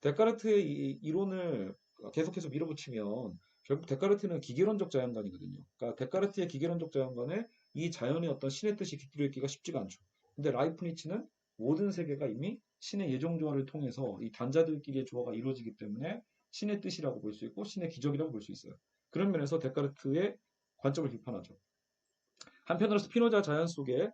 데카르트의 이 이론을 계속해서 밀어붙이면 결국 데카르트는 기계론적 자연관이거든요. 그러니까 데카르트의 기계론적 자연관에 이 자연의 어떤 신의 뜻이 깃들어 있기가 쉽지가 않죠. 근데 라이프니츠는 모든 세계가 이미 신의 예정 조화를 통해서 이 단자들끼리의 조화가 이루어지기 때문에 신의 뜻이라고 볼 수 있고 신의 기적이라고 볼 수 있어요. 그런 면에서 데카르트의 관점을 비판하죠. 한편으로 스피노자의 자연 속에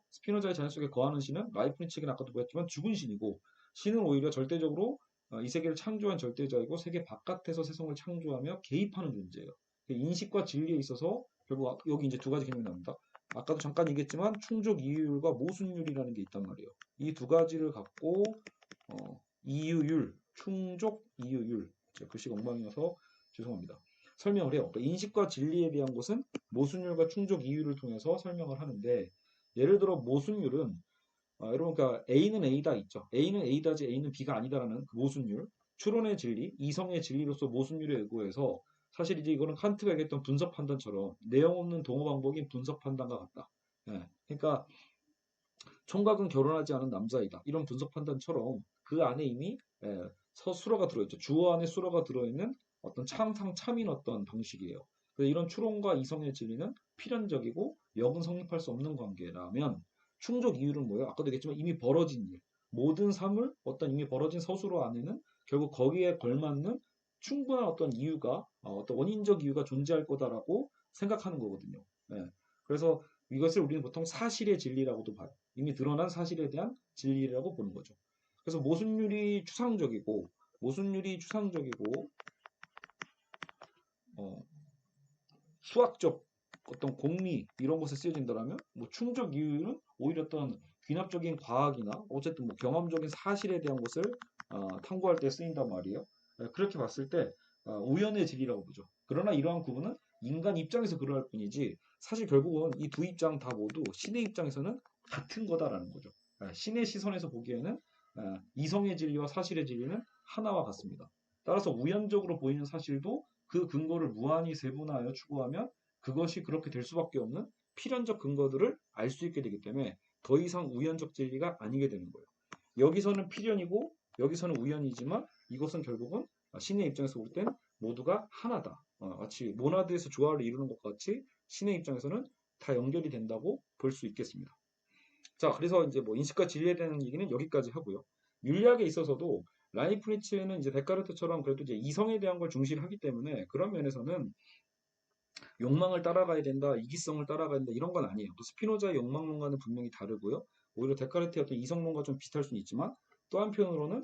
거하는 신은 라이프니츠에게는 아까도 보였지만 죽은 신이고 신은 오히려 절대적으로 이 세계를 창조한 절대자이고 세계 바깥에서 세상을 창조하며 개입하는 존재예요. 인식과 진리에 있어서 결국 여기 이제 두 가지 개념이 나옵니다. 아까도 잠깐 얘기했지만 충족 이유율과 모순율이라는 게 있단 말이에요. 이 두 가지를 갖고 이유율, 충족 이유율 글씨가 엉망이어서 죄송합니다. 설명을 해요. 그러니까 인식과 진리에 대한 것은 모순율과 충족 이유를 통해서 설명을 하는데 예를 들어 모순율은 여러분 그러니까 A는 A다 있죠. A는 A다지 A는 B가 아니다라는 그 모순율, 추론의 진리, 이성의 진리로서 모순율에 의거해서 사실 이제 이거는 칸트가 얘기했던 분석 판단처럼 내용 없는 동호 방법인 분석 판단과 같다. 예, 그러니까 총각은 결혼하지 않은 남자이다. 이런 분석 판단처럼 그 안에 이미 수로가 들어있죠. 주어 안에 수로가 들어있는 어떤 참인 어떤 방식이에요. 그래서 이런 추론과 이성의 진리는 필연적이고 역은 성립할 수 없는 관계라면 충족 이유는 뭐예요? 아까도 얘기했지만 이미 벌어진 일. 모든 삶을 어떤 이미 벌어진 서술어 안에는 결국 거기에 걸맞는 충분한 어떤 이유가 어떤 원인적 이유가 존재할 거다라고 생각하는 거거든요. 예. 그래서 이것을 우리는 보통 사실의 진리라고도 봐요. 이미 드러난 사실에 대한 진리라고 보는 거죠. 그래서 모순율이 추상적이고 어, 수학적 어떤 공리 이런 것에 쓰여진다면 뭐 충족 이유는 오히려 어떤 귀납적인 과학이나 어쨌든 뭐 경험적인 사실에 대한 것을 탐구할 때 쓰인단 말이에요. 그렇게 봤을 때 우연의 질이라고 보죠. 그러나 이러한 구분은 인간 입장에서 그러할 뿐이지 사실 결국은 이 두 입장 다 모두 신의 입장에서는 같은 거다라는 거죠. 신의 시선에서 보기에는 이성의 진리와 사실의 진리는 하나와 같습니다. 따라서 우연적으로 보이는 사실도 그 근거를 무한히 세분화하여 추구하면 그것이 그렇게 될 수밖에 없는 필연적 근거들을 알 수 있게 되기 때문에 더 이상 우연적 진리가 아니게 되는 거예요. 여기서는 필연이고 여기서는 우연이지만 이것은 결국은 신의 입장에서 볼 땐 모두가 하나다. 마치 모나드에서 조화를 이루는 것 같이 신의 입장에서는 다 연결이 된다고 볼 수 있겠습니다. 자, 그래서 이제 뭐 인식과 진리에 대한 얘기는 여기까지 하고요. 윤리학에 있어서도 라이프니츠는 이제 데카르트처럼 그래도 이제 이성에 대한 걸 중시를 하기 때문에 그런 면에서는 욕망을 따라가야 된다, 이기성을 따라가야 된다 이런 건 아니에요. 또 스피노자의 욕망론과는 분명히 다르고요. 오히려 데카르트의 어떤 이성론과 좀 비슷할 수는 있지만 또 한편으로는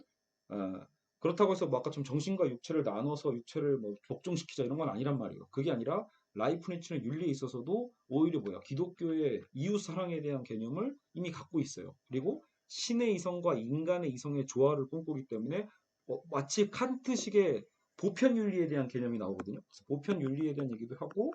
어, 그렇다고 해서 뭐 아까 좀 정신과 육체를 나눠서 육체를 뭐 복종시키자 이런 건 아니란 말이에요. 그게 아니라 라이프니츠는 윤리에 있어서도 오히려 뭐야? 기독교의 이웃 사랑에 대한 개념을 이미 갖고 있어요. 그리고 신의 이성과 인간의 이성의 조화를 꿈꾸기 때문에 마치 칸트식의 보편 윤리에 대한 개념이 나오거든요. 그래서 보편 윤리에 대한 얘기도 하고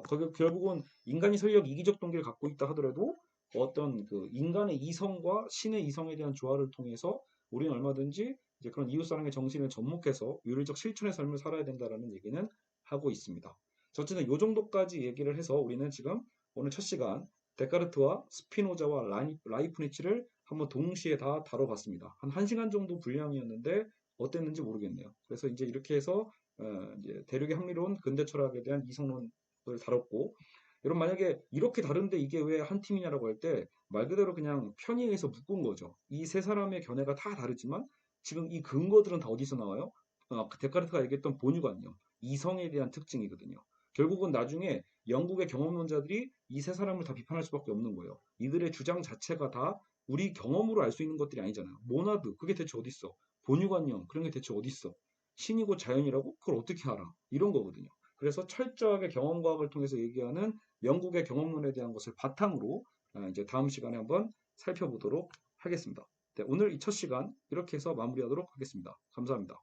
거기 결국은 인간이 설령 이기적 동기를 갖고 있다 하더라도 어떤 그 인간의 이성과 신의 이성에 대한 조화를 통해서 우리는 얼마든지 이제 그런 이웃사랑의 정신을 접목해서 윤리적 실천의 삶을 살아야 된다라는 얘기는 하고 있습니다. 어쨌든 이 정도까지 얘기를 해서 우리는 지금 오늘 첫 시간 데카르트와 스피노자와 라이프니츠를 한번 동시에 다 다뤄봤습니다. 한 1시간 정도 분량이었는데 어땠는지 모르겠네요. 그래서 이제 이렇게 해서 이제 대륙의 합리론 근대 철학에 대한 이성론을 다뤘고, 여러분 만약에 이렇게 다른데 이게 왜 한 팀이냐라고 할 때 말 그대로 그냥 편의에 의해서 묶은 거죠. 이 세 사람의 견해가 다 다르지만 지금 이 근거들은 다 어디서 나와요? 데카르트가 얘기했던 본유관념, 이성에 대한 특징이거든요. 결국은 나중에 영국의 경험론자들이 이 세 사람을 다 비판할 수밖에 없는 거예요. 이들의 주장 자체가 다 우리 경험으로 알 수 있는 것들이 아니잖아요. 모나드, 그게 대체 어딨어? 본유관념, 그런 게 대체 어딨어? 신이고 자연이라고? 그걸 어떻게 알아? 이런 거거든요. 그래서 철저하게 경험과학을 통해서 얘기하는 영국의 경험론에 대한 것을 바탕으로 이제 다음 시간에 한번 살펴보도록 하겠습니다. 네, 오늘 이 첫 시간 이렇게 해서 마무리하도록 하겠습니다. 감사합니다.